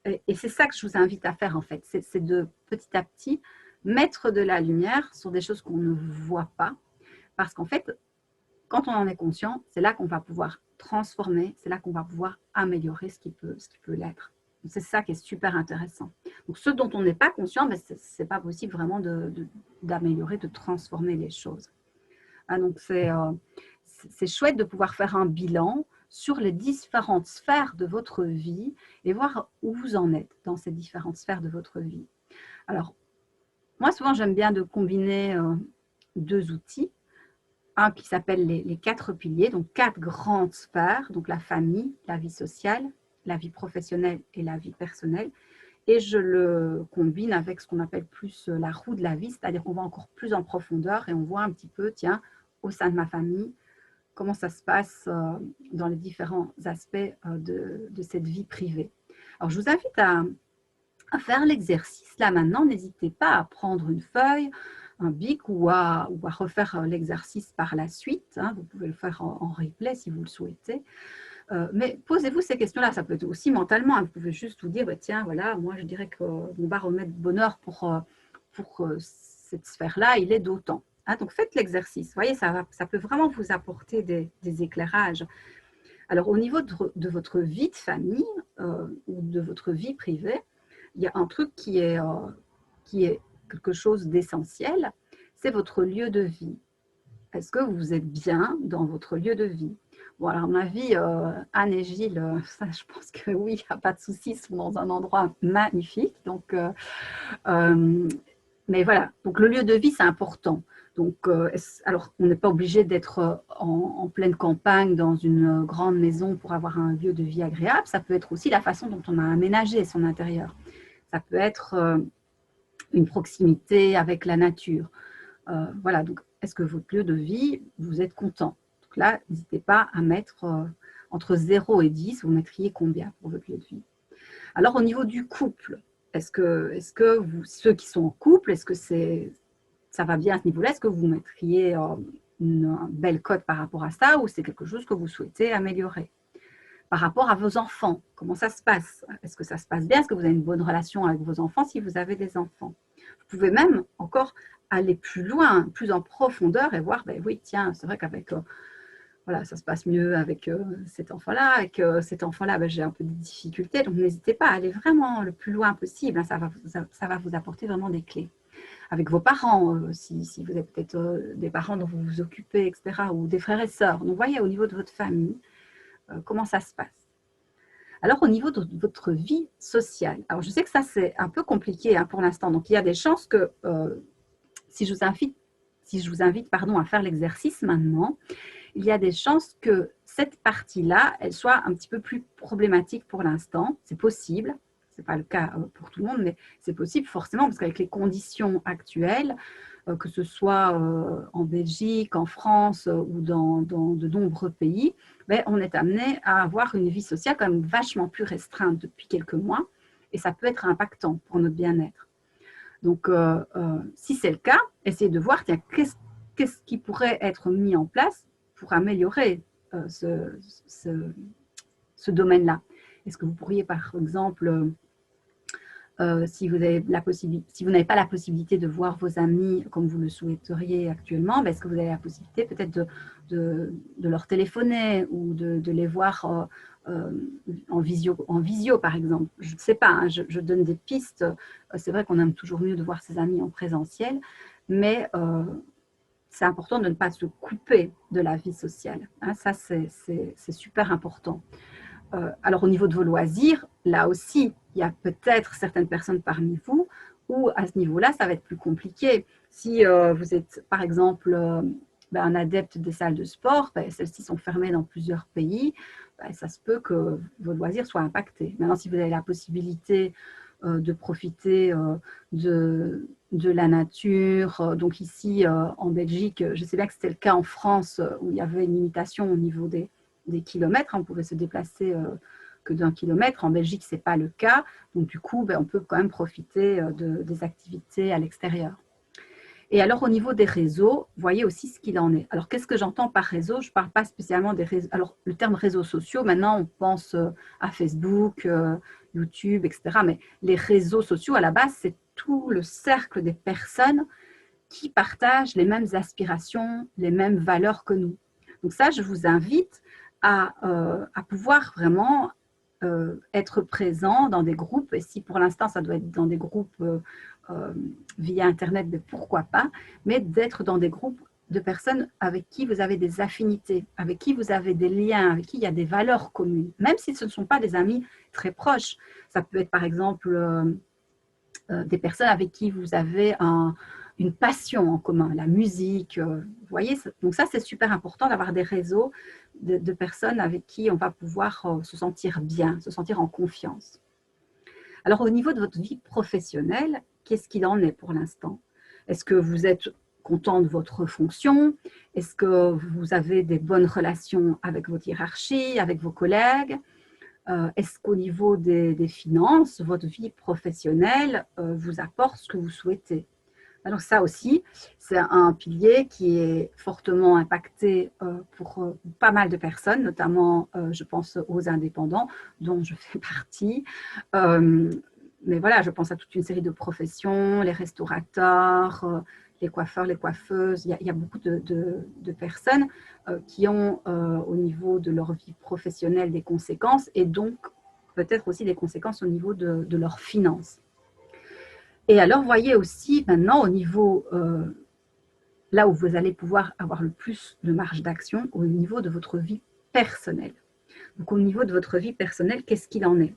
Et c'est ça que je vous invite à faire en fait, c'est de petit à petit mettre de la lumière sur des choses qu'on ne voit pas, parce qu'en fait, quand on en est conscient, c'est là qu'on va pouvoir transformer, c'est là qu'on va pouvoir améliorer ce qui peut l'être. C'est ça qui est super intéressant. Donc, ce dont on n'est pas conscient, ben, ce n'est pas possible vraiment d'améliorer, de transformer les choses. Ah, donc, c'est chouette de pouvoir faire un bilan sur les différentes sphères de votre vie et voir où vous en êtes dans ces différentes sphères de votre vie. Alors, moi, souvent, j'aime bien de combiner deux outils. Un qui s'appelle les 4 piliers, donc 4 grandes sphères, donc la famille, la vie sociale, la vie professionnelle et la vie personnelle. Et je le combine avec ce qu'on appelle plus la roue de la vie, c'est-à-dire qu'on va encore plus en profondeur et on voit un petit peu, tiens, au sein de ma famille, comment ça se passe dans les différents aspects de cette vie privée. Alors, je vous invite à faire l'exercice. Là, maintenant, n'hésitez pas à prendre une feuille, un bic ou à refaire l'exercice par la suite. Hein. Vous pouvez le faire en replay si vous le souhaitez. Mais posez-vous ces questions-là. Ça peut être aussi mentalement. Hein. Vous pouvez juste vous dire, bah, tiens, voilà, moi, je dirais que mon baromètre de bonheur pour cette sphère-là, il est d'autant. Hein. Donc, faites l'exercice. Vous voyez, ça peut vraiment vous apporter des éclairages. Alors, au niveau de votre vie de famille ou de votre vie privée, il y a un truc qui est quelque chose d'essentiel, c'est votre lieu de vie. Est-ce que vous êtes bien dans votre lieu de vie? Bon, alors, à mon avis, Anne et Gilles, ça, je pense que oui, il n'y a pas de souci, ils sont dans un endroit magnifique. Donc, mais voilà, donc le lieu de vie, c'est important. Donc, alors, on n'est pas obligé d'être en pleine campagne, dans une grande maison pour avoir un lieu de vie agréable. Ça peut être aussi la façon dont on a aménagé son intérieur. Ça peut être une proximité avec la nature. Voilà, donc est-ce que votre lieu de vie, vous êtes content? Donc là, n'hésitez pas à mettre entre 0 et 10, vous mettriez combien pour votre lieu de vie? Alors, au niveau du couple, est-ce que vous, ceux qui sont en couple, est-ce que ça va bien à ce niveau-là? Est-ce que vous mettriez une belle cote par rapport à ça ou c'est quelque chose que vous souhaitez améliorer? Par rapport à vos enfants, comment ça se passe? Est-ce que ça se passe bien? Est-ce que vous avez une bonne relation avec vos enfants si vous avez des enfants? Vous pouvez même encore aller plus loin, plus en profondeur et voir, ben oui, tiens, c'est vrai qu'avec, voilà, ça se passe mieux avec cet enfant-là, avec cet enfant-là, ben, j'ai un peu de difficultés, donc n'hésitez pas à aller vraiment le plus loin possible, hein, ça va vous apporter vraiment des clés. Avec vos parents, si vous avez peut-être des parents dont vous vous occupez, etc., ou des frères et sœurs. Donc, voyez, au niveau de votre famille, comment ça se passe. Alors, au niveau de votre vie sociale, alors je sais que ça, c'est un peu compliqué hein, pour l'instant. Donc, il y a des chances que si je vous invite pardon, à faire l'exercice maintenant, il y a des chances que cette partie-là, elle soit un petit peu plus problématique pour l'instant. C'est possible. Ce n'est pas le cas pour tout le monde, mais c'est possible forcément parce qu'avec les conditions actuelles, que ce soit en Belgique, en France ou dans de nombreux pays, ben, on est amené à avoir une vie sociale quand même vachement plus restreinte depuis quelques mois et ça peut être impactant pour notre bien-être. Donc, si c'est le cas, essayez de voir qu'est-ce qui pourrait être mis en place pour améliorer ce domaine-là. Est-ce que vous pourriez, par exemple, si vous n'avez pas la possibilité de voir vos amis comme vous le souhaiteriez actuellement, ben, est-ce que vous avez la possibilité peut-être de leur téléphoner ou de les voir en visio, par exemple? Je ne sais pas, hein, je donne des pistes. C'est vrai qu'on aime toujours mieux de voir ses amis en présentiel, mais c'est important de ne pas se couper de la vie sociale. Hein, ça, c'est super important. Alors, au niveau de vos loisirs, là aussi, il y a peut-être certaines personnes parmi vous où, à ce niveau-là, ça va être plus compliqué. Si vous êtes, par exemple, un adepte des salles de sport, ben, celles-ci sont fermées dans plusieurs pays, ben, ça se peut que vos loisirs soient impactés. Maintenant, si vous avez la possibilité de profiter de la nature, donc ici, en Belgique, je sais bien que c'était le cas en France, où il y avait une limitation au niveau des kilomètres, on pouvait se déplacer que d'1 kilomètre. En Belgique, ce n'est pas le cas. Donc, du coup, ben, on peut quand même profiter des activités à l'extérieur. Et alors, au niveau des réseaux, voyez aussi ce qu'il en est. Alors, qu'est-ce que j'entends par réseau? Je ne parle pas spécialement des réseaux. Alors, le terme réseaux sociaux, maintenant, on pense à Facebook, YouTube, etc. Mais les réseaux sociaux, à la base, c'est tout le cercle des personnes qui partagent les mêmes aspirations, les mêmes valeurs que nous. Donc ça, je vous invite à pouvoir vraiment être présent dans des groupes, et si pour l'instant ça doit être dans des groupes via Internet, mais pourquoi pas, mais d'être dans des groupes de personnes avec qui vous avez des affinités, avec qui vous avez des liens, avec qui il y a des valeurs communes, même si ce ne sont pas des amis très proches. Ça peut être par exemple des personnes avec qui vous avez une passion en commun, la musique. Vous voyez, donc ça c'est super important d'avoir des réseaux de personnes avec qui on va pouvoir se sentir bien, se sentir en confiance. Alors au niveau de votre vie professionnelle, qu'est-ce qu'il en est pour l'instant? Est-ce que vous êtes content de votre fonction? Est-ce que vous avez des bonnes relations avec votre hiérarchie, avec vos collègues? Est-ce qu'au niveau des finances, votre vie professionnelle vous apporte ce que vous souhaitez? Alors ça aussi, c'est un pilier qui est fortement impacté pour pas mal de personnes, notamment je pense aux indépendants dont je fais partie. Mais voilà, je pense à toute une série de professions, les restaurateurs, les coiffeurs, les coiffeuses. Il y a beaucoup de personnes qui ont au niveau de leur vie professionnelle des conséquences et donc peut-être aussi des conséquences au niveau de leurs finances. Et alors, voyez aussi maintenant au niveau, là où vous allez pouvoir avoir le plus de marge d'action, au niveau de votre vie personnelle. Donc, au niveau de votre vie personnelle, qu'est-ce qu'il en est?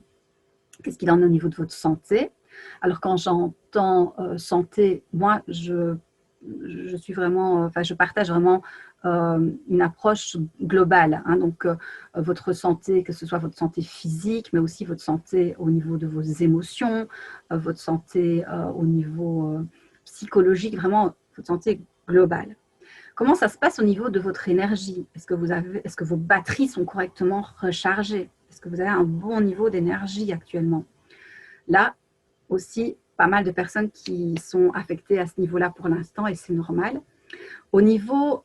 Qu'est-ce qu'il en est au niveau de votre santé? Alors, quand j'entends santé, moi, je suis vraiment, enfin, je partage vraiment une approche globale. Hein, donc, votre santé, que ce soit votre santé physique, mais aussi votre santé au niveau de vos émotions, votre santé au niveau psychologique, vraiment votre santé globale. Comment ça se passe au niveau de votre énergie? Est-ce que vos batteries sont correctement rechargées? Est-ce que vous avez un bon niveau d'énergie actuellement? Là aussi, pas mal de personnes qui sont affectées à ce niveau-là pour l'instant et c'est normal. Au niveau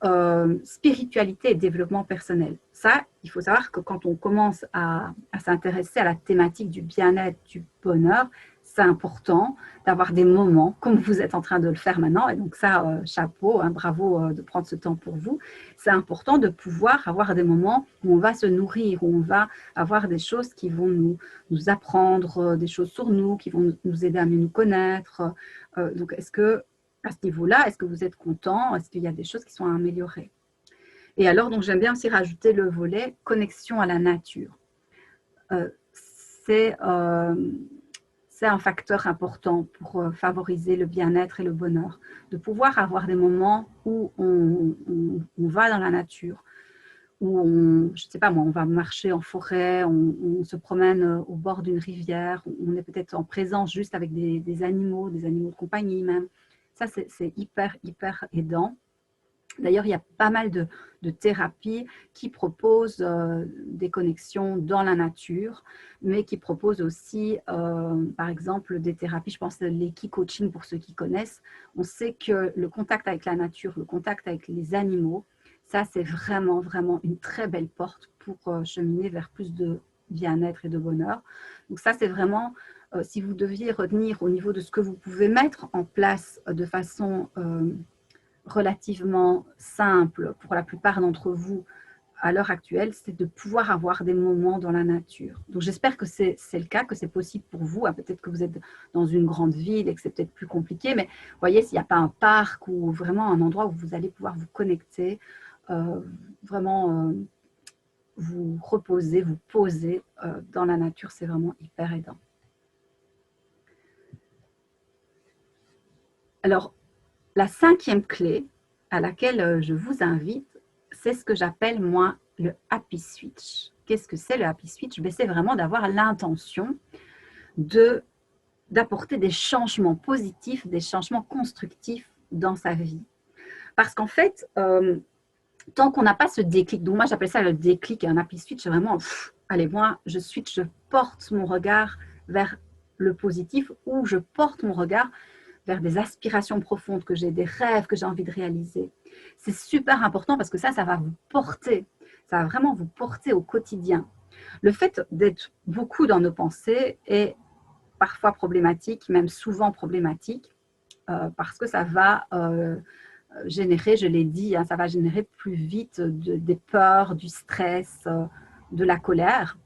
spiritualité et développement personnel, ça, il faut savoir que quand on commence à s'intéresser à la thématique du bien-être, du bonheur, c'est important d'avoir des moments, comme vous êtes en train de le faire maintenant, et donc ça, chapeau, hein, bravo de prendre ce temps pour vous. C'est important de pouvoir avoir des moments où on va se nourrir, où on va avoir des choses qui vont nous apprendre, des choses sur nous, qui vont nous aider à mieux nous connaître. Donc, est-ce que à ce niveau-là, est-ce que vous êtes content? Est-ce qu'il y a des choses qui sont à améliorer? Et alors, donc, j'aime bien aussi rajouter le volet connexion à la nature. C'est un facteur important pour favoriser le bien-être et le bonheur. De pouvoir avoir des moments où on va dans la nature, où je ne sais pas moi, on va marcher en forêt, on se promène au bord d'une rivière, on est peut-être en présence juste avec des animaux de compagnie même. Ça, c'est hyper, hyper aidant. D'ailleurs, il y a pas mal de thérapies qui proposent des connexions dans la nature, mais qui proposent aussi, par exemple, des thérapies, je pense l'equi-coaching pour ceux qui connaissent. On sait que le contact avec la nature, le contact avec les animaux, ça, c'est vraiment, vraiment une très belle porte pour cheminer vers plus de bien-être et de bonheur. Donc ça, c'est vraiment, si vous deviez retenir au niveau de ce que vous pouvez mettre en place de façon relativement simple pour la plupart d'entre vous à l'heure actuelle, c'est de pouvoir avoir des moments dans la nature. Donc j'espère que c'est le cas, que c'est possible pour vous. Peut-être que vous êtes dans une grande ville et que c'est peut-être plus compliqué, mais voyez, s'il n'y a pas un parc ou vraiment un endroit où vous allez pouvoir vous connecter, vraiment vous reposer, vous poser dans la nature, c'est vraiment hyper aidant. Alors, la cinquième clé à laquelle je vous invite, c'est ce que j'appelle, moi, le happy switch. Qu'est-ce que c'est le happy switch? C'est vraiment d'avoir l'intention d'apporter des changements positifs, des changements constructifs dans sa vie. Parce qu'en fait, tant qu'on n'a pas ce déclic, donc moi j'appelle ça le déclic, un happy switch, c'est vraiment, allez, moi je switch, je porte mon regard vers le positif ou je porte mon regard vers des aspirations profondes que j'ai, des rêves que j'ai envie de réaliser. C'est super important parce que ça va vous porter, ça va vraiment vous porter au quotidien. Le fait d'être beaucoup dans nos pensées est parfois problématique, même souvent problématique, parce que ça va générer, je l'ai dit, hein, ça va générer plus vite des peurs, du stress, de la colère.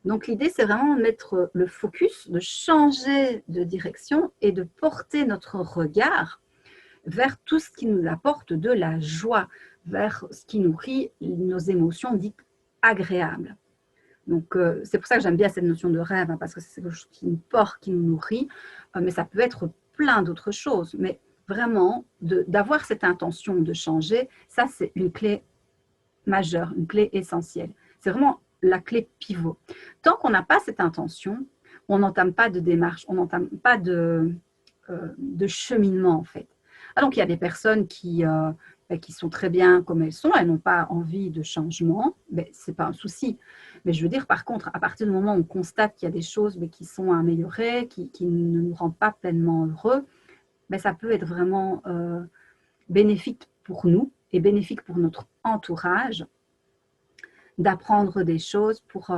Donc l'idée, c'est vraiment de mettre le focus, de changer de direction et de porter notre regard vers tout ce qui nous apporte de la joie, vers ce qui nourrit nos émotions dites agréables. Donc, c'est pour ça que j'aime bien cette notion de rêve, hein, parce que c'est quelque chose qui nous porte, qui nous nourrit, mais ça peut être plein d'autres choses. Mais vraiment, d'avoir cette intention de changer, ça, c'est une clé majeure, une clé essentielle. C'est vraiment la clé pivot. Tant qu'on n'a pas cette intention, on n'entame pas de démarche, on n'entame pas de cheminement, en fait. Ah, donc, il y a des personnes qui sont très bien comme elles sont, elles n'ont pas envie de changement, ce n'est pas un souci. Mais je veux dire, par contre, à partir du moment où on constate qu'il y a des choses qui sont à améliorer, qui ne nous rendent pas pleinement heureux, ça peut être vraiment bénéfique pour nous et bénéfique pour notre entourage d'apprendre des choses pour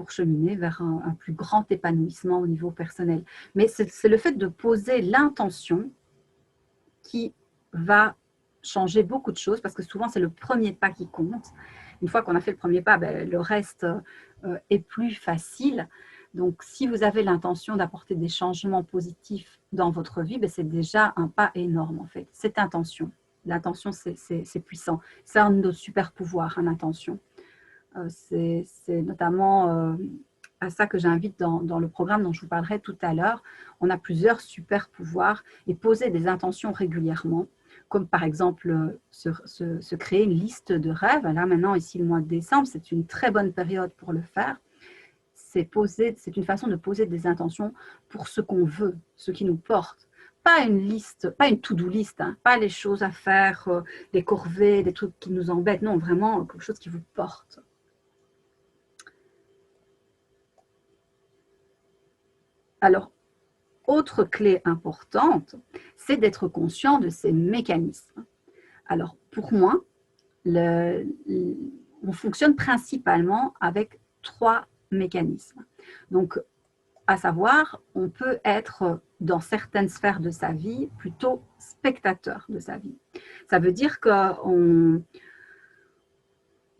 cheminer vers un plus grand épanouissement au niveau personnel. Mais c'est le fait de poser l'intention qui va changer beaucoup de choses, parce que souvent, c'est le premier pas qui compte. Une fois qu'on a fait le premier pas, le reste est plus facile. Donc, si vous avez l'intention d'apporter des changements positifs dans votre vie, c'est déjà un pas énorme, en fait. Cette intention. L'intention, c'est puissant. C'est un de nos super pouvoirs, l'intention. C'est notamment à ça que j'invite dans le programme dont je vous parlerai tout à l'heure. On a plusieurs super pouvoirs et poser des intentions régulièrement, comme par exemple se créer une liste de rêves. Là maintenant, ici le mois de décembre, c'est une très bonne période pour le faire. C'est une façon de poser des intentions pour ce qu'on veut, ce qui nous porte. Pas une liste, pas une to-do list, hein, pas les choses à faire, des corvées, des trucs qui nous embêtent. Non, vraiment quelque chose qui vous porte. Alors, autre clé importante, c'est d'être conscient de ces mécanismes. Alors, pour moi, on fonctionne principalement avec 3 mécanismes. Donc, à savoir, on peut être dans certaines sphères de sa vie plutôt spectateur de sa vie. Ça veut dire que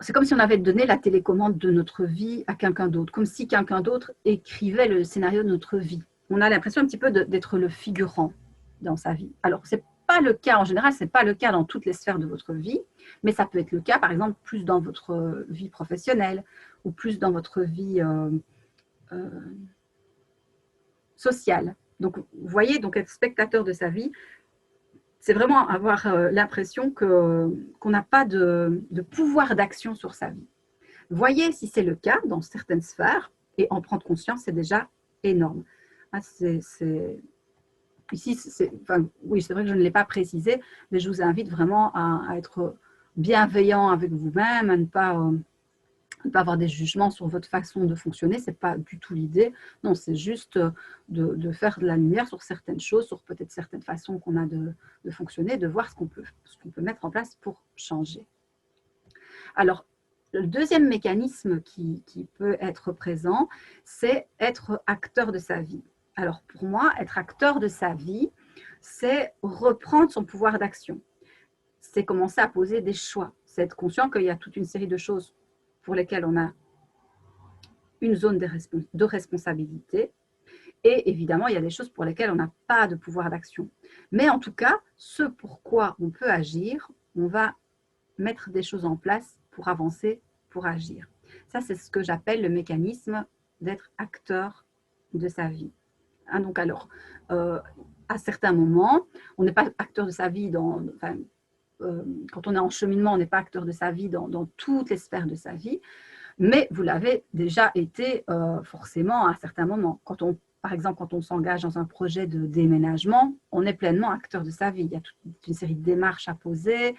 c'est comme si on avait donné la télécommande de notre vie à quelqu'un d'autre, comme si quelqu'un d'autre écrivait le scénario de notre vie. On a l'impression un petit peu d'être le figurant dans sa vie. Alors, ce n'est pas le cas, en général, ce n'est pas le cas dans toutes les sphères de votre vie, mais ça peut être le cas, par exemple, plus dans votre vie professionnelle ou plus dans votre vie sociale. Donc, vous voyez, donc être spectateur de sa vie, c'est vraiment avoir l'impression qu'on n'a pas de pouvoir d'action sur sa vie. Voyez si c'est le cas dans certaines sphères et en prendre conscience, c'est déjà énorme. Ici, oui, c'est vrai que je ne l'ai pas précisé, mais je vous invite vraiment à être bienveillant avec vous-même, à ne pas avoir des jugements sur votre façon de fonctionner. Ce n'est pas du tout l'idée. Non, c'est juste de faire de la lumière sur certaines choses, sur peut-être certaines façons qu'on a de fonctionner, de voir ce qu'on peut mettre en place pour changer. Alors, le deuxième mécanisme qui peut être présent, c'est être acteur de sa vie. Alors, pour moi, être acteur de sa vie, c'est reprendre son pouvoir d'action. C'est commencer à poser des choix. C'est être conscient qu'il y a toute une série de choses pour lesquelles on a une zone de responsabilité. Et évidemment, il y a des choses pour lesquelles on n'a pas de pouvoir d'action. Mais en tout cas, ce pourquoi on peut agir, on va mettre des choses en place pour avancer, pour agir. Ça, c'est ce que j'appelle le mécanisme d'être acteur de sa vie. Hein, donc alors, à certains moments, on n'est pas acteur de sa vie quand on est en cheminement, on n'est pas acteur de sa vie dans toutes les sphères de sa vie, mais vous l'avez déjà été forcément à certains moments. Par exemple, quand on s'engage dans un projet de déménagement, on est pleinement acteur de sa vie. Il y a toute une série de démarches à poser,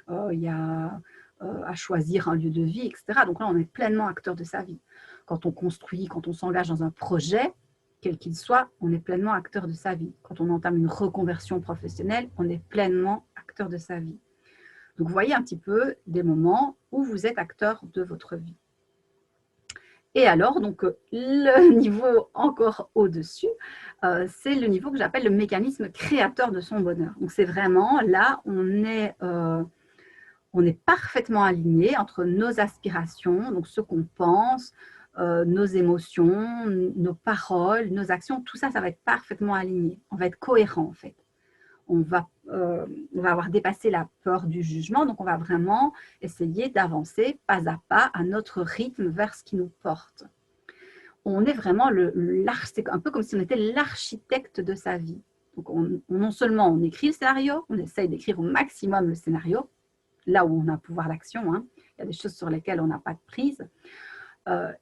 il y a à choisir un lieu de vie, etc. Donc là, on est pleinement acteur de sa vie. Quand on construit, quand on s'engage dans un projet, quel qu'il soit, on est pleinement acteur de sa vie. Quand on entame une reconversion professionnelle, on est pleinement acteur de sa vie. Donc, vous voyez un petit peu des moments où vous êtes acteur de votre vie. Et alors, donc, le niveau encore au-dessus, c'est le niveau que j'appelle le mécanisme créateur de son bonheur. Donc, c'est vraiment là, on on est parfaitement aligné entre nos aspirations, donc ce qu'on pense, nos émotions, nos paroles, nos actions, tout ça, ça va être parfaitement aligné. On va être cohérent en fait. On va avoir dépassé la peur du jugement, donc on va vraiment essayer d'avancer pas à pas à notre rythme vers ce qui nous porte. On est vraiment c'est un peu comme si on était l'architecte de sa vie. Donc non seulement on écrit le scénario, on essaye d'écrire au maximum le scénario, là où on a pouvoir d'action, hein. Il y a des choses sur lesquelles on n'a pas de prise.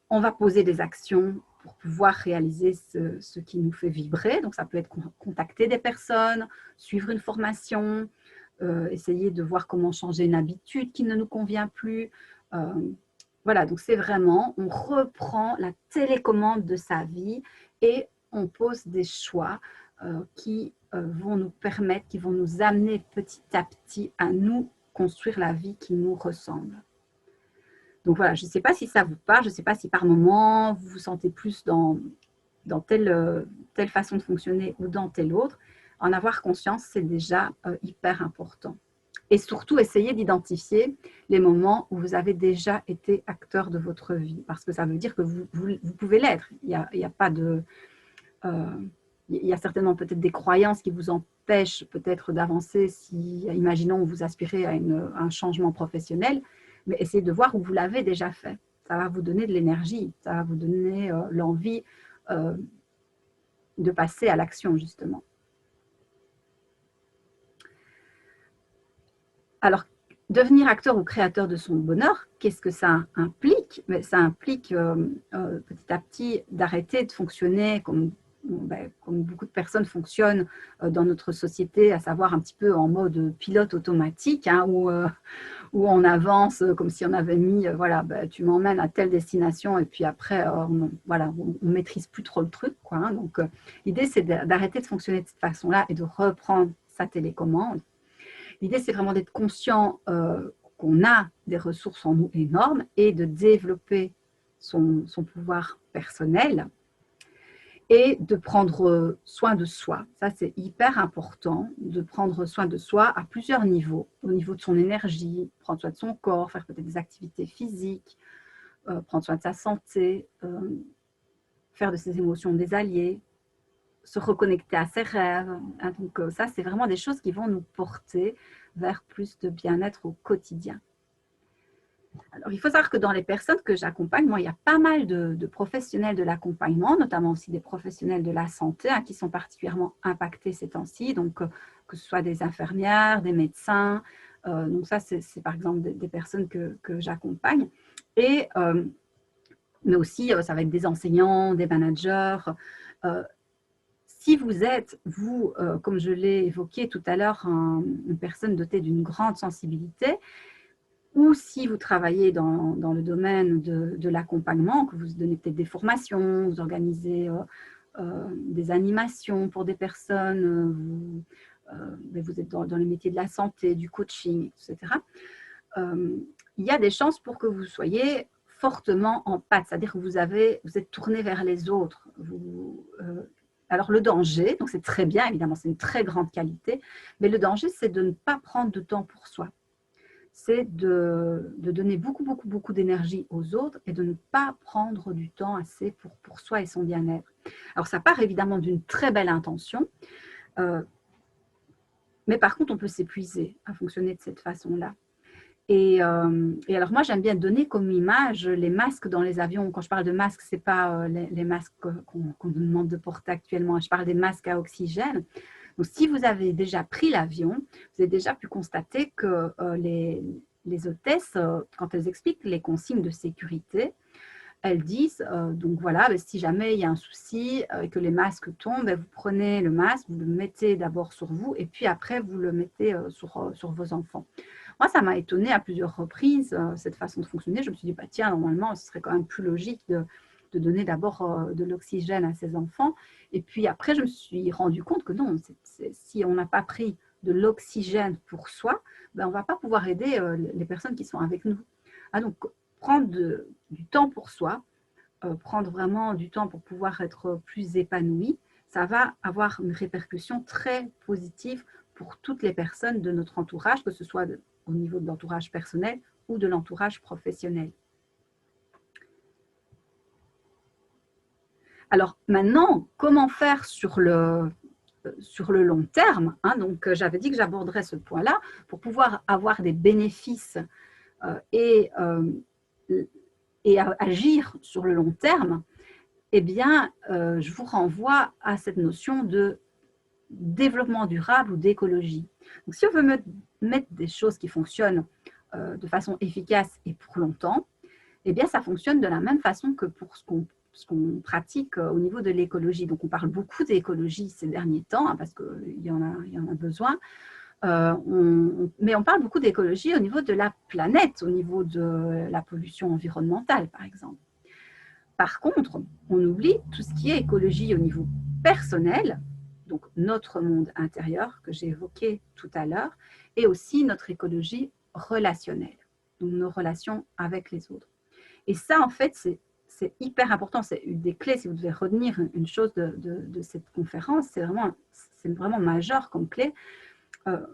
On va poser des actions pour pouvoir réaliser ce qui nous fait vibrer. Donc, ça peut être contacter des personnes, suivre une formation, essayer de voir comment changer une habitude qui ne nous convient plus. Voilà, donc c'est vraiment, on reprend la télécommande de sa vie et on pose des choix qui vont nous permettre, qui vont nous amener petit à petit à nous construire la vie qui nous ressemble. Donc voilà, je ne sais pas si ça vous parle, je ne sais pas si par moment vous vous sentez plus dans telle façon de fonctionner ou dans telle autre. En avoir conscience, c'est déjà hyper important. Et surtout, essayez d'identifier les moments où vous avez déjà été acteur de votre vie, parce que ça veut dire que vous pouvez l'être. Il y a pas de... il y a certainement peut-être des croyances qui vous empêchent peut-être d'avancer si, imaginons, vous aspirez à un changement professionnel, mais essayez de voir où vous l'avez déjà fait. Ça va vous donner de l'énergie, ça va vous donner l'envie de passer à l'action, justement. Alors, devenir acteur ou créateur de son bonheur, qu'est-ce que ça implique? Ça implique petit à petit d'arrêter de fonctionner comme beaucoup de personnes fonctionnent dans notre société, à savoir un petit peu en mode pilote automatique, hein, où on avance comme si on avait mis, voilà, tu m'emmènes à telle destination et puis après, on maîtrise plus trop le truc, quoi, hein. Donc, l'idée, c'est d'arrêter de fonctionner de cette façon-là et de reprendre sa télécommande. L'idée, c'est vraiment d'être conscient qu'on a des ressources en nous énormes et de développer son pouvoir personnel et de prendre soin de soi. Ça, c'est hyper important, de prendre soin de soi à plusieurs niveaux. Au niveau de son énergie, prendre soin de son corps, faire peut-être des activités physiques, prendre soin de sa santé, faire de ses émotions des alliés, se reconnecter à ses rêves. Hein, donc ça, c'est vraiment des choses qui vont nous porter vers plus de bien-être au quotidien. Alors, il faut savoir que dans les personnes que j'accompagne, moi, il y a pas mal de professionnels de l'accompagnement, notamment aussi des professionnels de la santé, hein, qui sont particulièrement impactés ces temps-ci, donc que ce soit des infirmières, des médecins. Donc ça, c'est par exemple des personnes que j'accompagne. Et mais aussi, ça va être des enseignants, des managers. Si vous êtes, vous, comme je l'ai évoqué tout à l'heure, une personne dotée d'une grande sensibilité, ou si vous travaillez dans le domaine de l'accompagnement, que vous donnez peut-être des formations, vous organisez des animations pour des personnes, vous êtes dans les métiers de la santé, du coaching, etc. Il y a des chances pour que vous soyez fortement en pâte, c'est-à-dire que vous êtes tourné vers les autres. Alors le danger, donc c'est très bien, évidemment, c'est une très grande qualité, mais le danger, c'est de ne pas prendre de temps pour soi. C'est de donner beaucoup d'énergie aux autres et de ne pas prendre du temps assez pour soi et son bien-être. Alors, ça part évidemment d'une très belle intention, mais par contre, on peut s'épuiser à fonctionner de cette façon-là. Et alors, moi, j'aime bien donner comme image les masques dans les avions. Quand je parle de masques, ce n'est pas les masques qu'on nous demande de porter actuellement. Je parle des masques à oxygène. Donc, si vous avez déjà pris l'avion, vous avez déjà pu constater que les hôtesses, quand elles expliquent les consignes de sécurité, elles disent, donc voilà, si jamais il y a un souci et que les masques tombent, vous prenez le masque, vous le mettez d'abord sur vous et puis après, vous le mettez sur vos enfants. Moi, ça m'a étonnée à plusieurs reprises, cette façon de fonctionner. Je me suis dit, tiens, normalement, ce serait quand même plus logique de donner d'abord de l'oxygène à ses enfants. Et puis après, je me suis rendu compte que non, si on n'a pas pris de l'oxygène pour soi, on ne va pas pouvoir aider les personnes qui sont avec nous. Ah, donc, prendre du temps pour soi, prendre vraiment du temps pour pouvoir être plus épanoui, ça va avoir une répercussion très positive pour toutes les personnes de notre entourage, que ce soit au niveau de l'entourage personnel ou de l'entourage professionnel. Alors maintenant, comment faire sur le long terme, hein, donc j'avais dit que j'aborderais ce point-là pour pouvoir avoir des bénéfices et agir sur le long terme. Eh bien, je vous renvoie à cette notion de développement durable ou d'écologie. Donc, si on veut mettre des choses qui fonctionnent de façon efficace et pour longtemps, eh bien, ça fonctionne de la même façon que pour ce qu'on pratique au niveau de l'écologie. Donc, on parle beaucoup d'écologie ces derniers temps, hein, parce qu'il y en a besoin. Mais on parle beaucoup d'écologie au niveau de la planète, au niveau de la pollution environnementale, par exemple. Par contre, on oublie tout ce qui est écologie au niveau personnel, donc notre monde intérieur que j'ai évoqué tout à l'heure, et aussi notre écologie relationnelle, donc nos relations avec les autres. Et ça, en fait, c'est hyper important. C'est une des clés. Si vous devez retenir une chose de cette conférence, c'est vraiment majeur comme clé.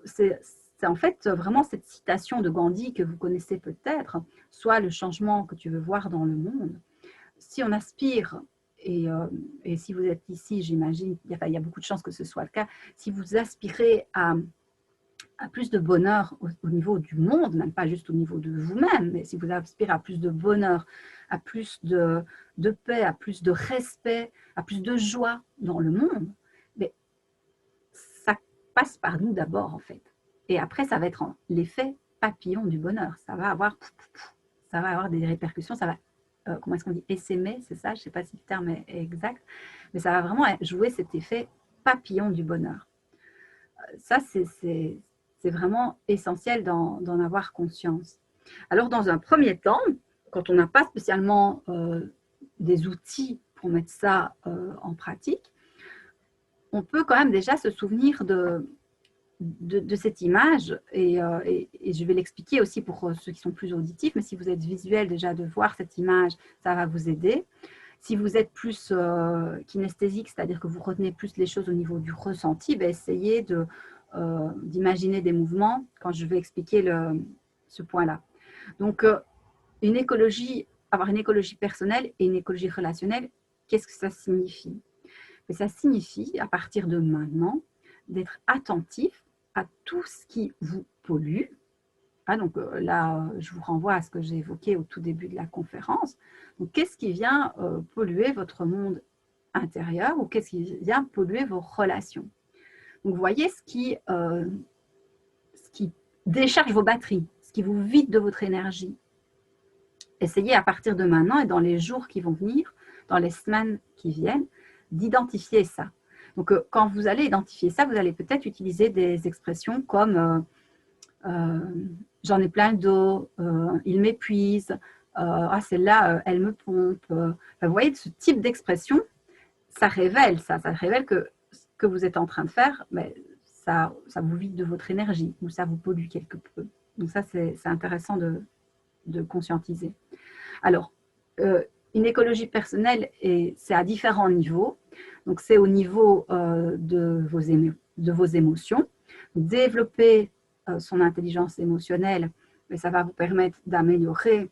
C'est en fait vraiment cette citation de Gandhi que vous connaissez peut-être, soit le changement que tu veux voir dans le monde. Si on aspire, et si vous êtes ici, j'imagine, il y a beaucoup de chances que ce soit le cas, si vous aspirez à plus de bonheur au niveau du monde, même pas juste au niveau de vous-même, mais si vous aspirez à plus de bonheur, à plus de paix, à plus de respect, à plus de joie dans le monde, mais ça passe par nous d'abord, en fait. Et après, ça va être l'effet papillon du bonheur. Ça va avoir des répercussions, ça va, comment est-ce qu'on dit, essaimer, c'est ça, je ne sais pas si le terme est exact, mais ça va vraiment jouer cet effet papillon du bonheur. Ça, c'est vraiment essentiel d'en avoir conscience. Alors, dans un premier temps, quand on n'a pas spécialement des outils pour mettre ça en pratique, on peut quand même déjà se souvenir de cette image, et je vais l'expliquer aussi pour ceux qui sont plus auditifs, mais si vous êtes visuel, déjà de voir cette image, ça va vous aider. Si vous êtes plus kinesthésique, c'est-à-dire que vous retenez plus les choses au niveau du ressenti, ben essayez d'imaginer des mouvements quand je vais expliquer ce point-là. Donc, avoir une écologie personnelle et une écologie relationnelle, qu'est-ce que ça signifie? Et ça signifie, à partir de maintenant, d'être attentif à tout ce qui vous pollue. Ah, donc là, je vous renvoie à ce que j'ai évoqué au tout début de la conférence. Donc, qu'est-ce qui vient polluer votre monde intérieur ou qu'est-ce qui vient polluer vos relations? Donc, vous voyez ce qui décharge vos batteries, ce qui vous vide de votre énergie. Essayez à partir de maintenant et dans les jours qui vont venir, dans les semaines qui viennent, d'identifier ça. Donc, quand vous allez identifier ça, vous allez peut-être utiliser des expressions comme j'en ai plein d'eau, il m'épuise, ah, celle-là, elle me pompe. Vous voyez, ce type d'expression, ça révèle que ce que vous êtes en train de faire, mais ça vous vide de votre énergie ou ça vous pollue quelque peu. Donc ça, c'est intéressant de conscientiser. Alors, une écologie personnelle, c'est à différents niveaux. Donc, c'est au niveau de vos émotions. Développer son intelligence émotionnelle, mais ça va vous permettre d'améliorer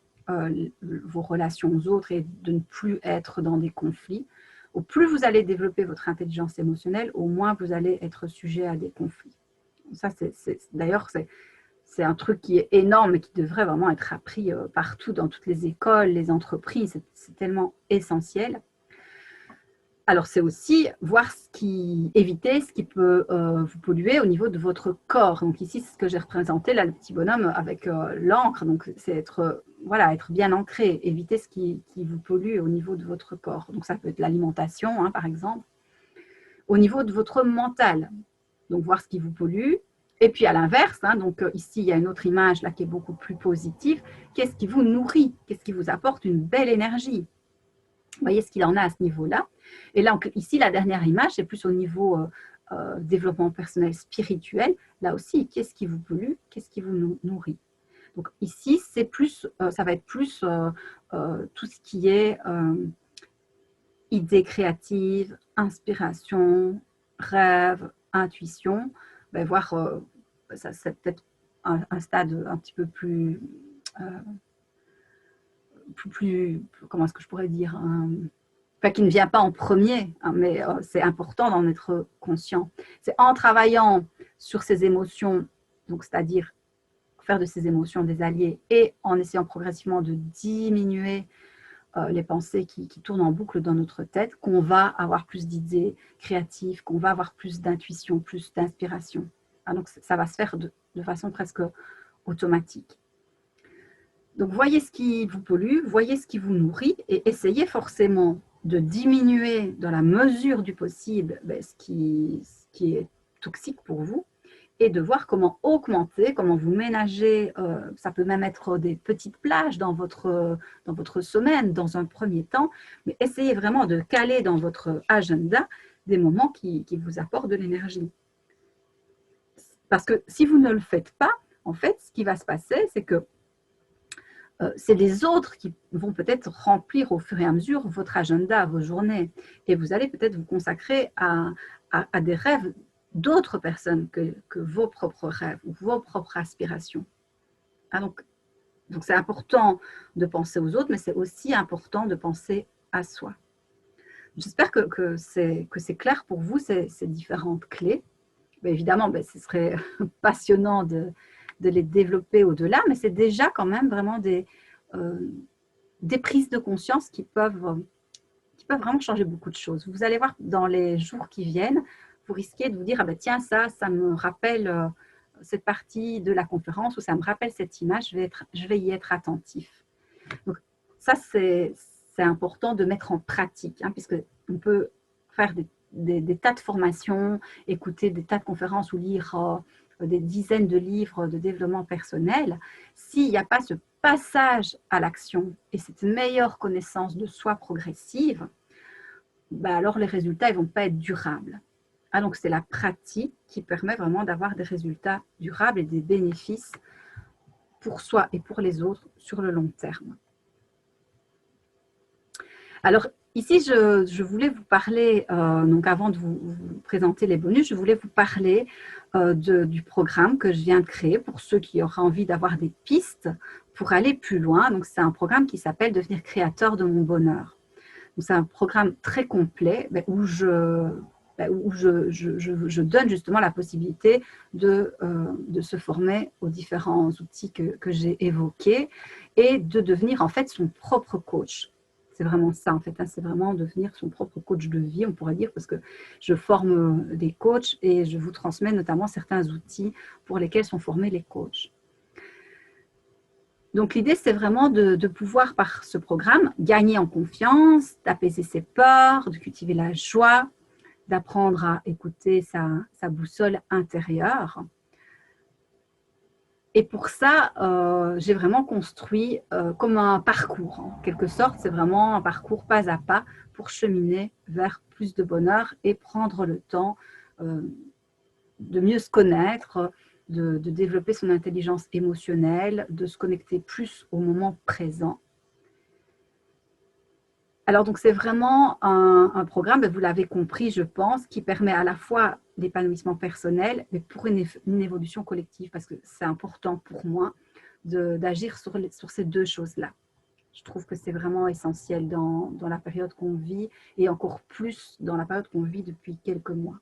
vos relations aux autres et de ne plus être dans des conflits. Au plus vous allez développer votre intelligence émotionnelle, au moins vous allez être sujet à des conflits. Ça, d'ailleurs, c'est un truc qui est énorme et qui devrait vraiment être appris partout, dans toutes les écoles, les entreprises. C'est tellement essentiel. Alors, c'est aussi éviter ce qui peut vous polluer au niveau de votre corps. Donc ici, c'est ce que j'ai représenté, là, le petit bonhomme avec l'encre. Donc, c'est être bien ancré, éviter ce qui vous pollue au niveau de votre corps. Donc, ça peut être l'alimentation, hein, par exemple. Au niveau de votre mental, donc voir ce qui vous pollue. Et puis à l'inverse, hein, donc ici, il y a une autre image là qui est beaucoup plus positive. Qu'est-ce qui vous nourrit? Qu'est-ce qui vous apporte une belle énergie? Vous voyez ce qu'il en a à ce niveau-là. Et là, ici, la dernière image, c'est plus au niveau développement personnel spirituel. Là aussi, qu'est-ce qui vous pollue? Qu'est-ce qui vous nourrit? Donc ici, c'est plus, ça va être plus tout ce qui est idées créatives, inspiration, rêve, intuition. Ben, voir, ça c'est peut-être un stade un petit peu plus, comment est-ce que je pourrais dire, enfin, qui ne vient pas en premier, hein, mais c'est important d'en être conscient. C'est en travaillant sur ces émotions, donc c'est-à-dire faire de ces émotions des alliés et en essayant progressivement de diminuer les pensées qui tournent en boucle dans notre tête, qu'on va avoir plus d'idées créatives, qu'on va avoir plus d'intuition, plus d'inspiration. Ah, donc ça va se faire de façon presque automatique. Donc voyez ce qui vous pollue, voyez ce qui vous nourrit et essayez forcément de diminuer dans la mesure du possible ce qui est toxique pour vous et de voir comment augmenter, comment vous ménager. Ça peut même être des petites plages dans votre semaine, dans un premier temps, mais essayez vraiment de caler dans votre agenda des moments qui vous apportent de l'énergie. Parce que si vous ne le faites pas, en fait, ce qui va se passer, c'est que c'est les autres qui vont peut-être remplir au fur et à mesure votre agenda, vos journées. Et vous allez peut-être vous consacrer à des rêves d'autres personnes que vos propres rêves ou vos propres aspirations. Ah, donc c'est important de penser aux autres, mais c'est aussi important de penser à soi. J'espère que c'est clair pour vous, ces différentes clés. Mais évidemment, ce serait passionnant de les développer au-delà, mais c'est déjà quand même vraiment des prises de conscience qui peuvent vraiment changer beaucoup de choses. Vous allez voir dans les jours qui viennent, vous risquez de vous dire, ah ben tiens, ça me rappelle cette partie de la conférence ou ça me rappelle cette image, je vais y être attentif. Donc ça, c'est important de mettre en pratique, hein, puisqu'on peut faire des tas de formations, écouter des tas de conférences ou lire des dizaines de livres de développement personnel. S'il n'y a pas ce passage à l'action et cette meilleure connaissance de soi progressive, alors les résultats ne vont pas être durables. Ah, donc c'est la pratique qui permet vraiment d'avoir des résultats durables et des bénéfices pour soi et pour les autres sur le long terme. Alors ici, je voulais vous parler, donc avant de vous présenter les bonus, je voulais vous parler du programme que je viens de créer pour ceux qui auraient envie d'avoir des pistes pour aller plus loin. Donc c'est un programme qui s'appelle « Devenir créateur de mon bonheur ». C'est un programme très complet où je donne justement la possibilité de se former aux différents outils que j'ai évoqués et de devenir en fait son propre coach. C'est vraiment ça en fait, hein, c'est vraiment devenir son propre coach de vie, on pourrait dire, parce que je forme des coachs et je vous transmets notamment certains outils pour lesquels sont formés les coachs. Donc, l'idée, c'est vraiment de pouvoir, par ce programme, gagner en confiance, d'apaiser ses peurs, de cultiver la joie, d'apprendre à écouter sa boussole intérieure. Et pour ça, j'ai vraiment construit comme un parcours. En quelque sorte, c'est vraiment un parcours pas à pas pour cheminer vers plus de bonheur et prendre le temps de mieux se connaître, de développer son intelligence émotionnelle, de se connecter plus au moment présent. Alors, donc, c'est vraiment un programme, vous l'avez compris, je pense, qui permet à la fois l'épanouissement personnel, mais pour une évolution collective, parce que c'est important pour moi d'agir sur ces deux choses-là. Je trouve que c'est vraiment essentiel dans la période qu'on vit, et encore plus dans la période qu'on vit depuis quelques mois.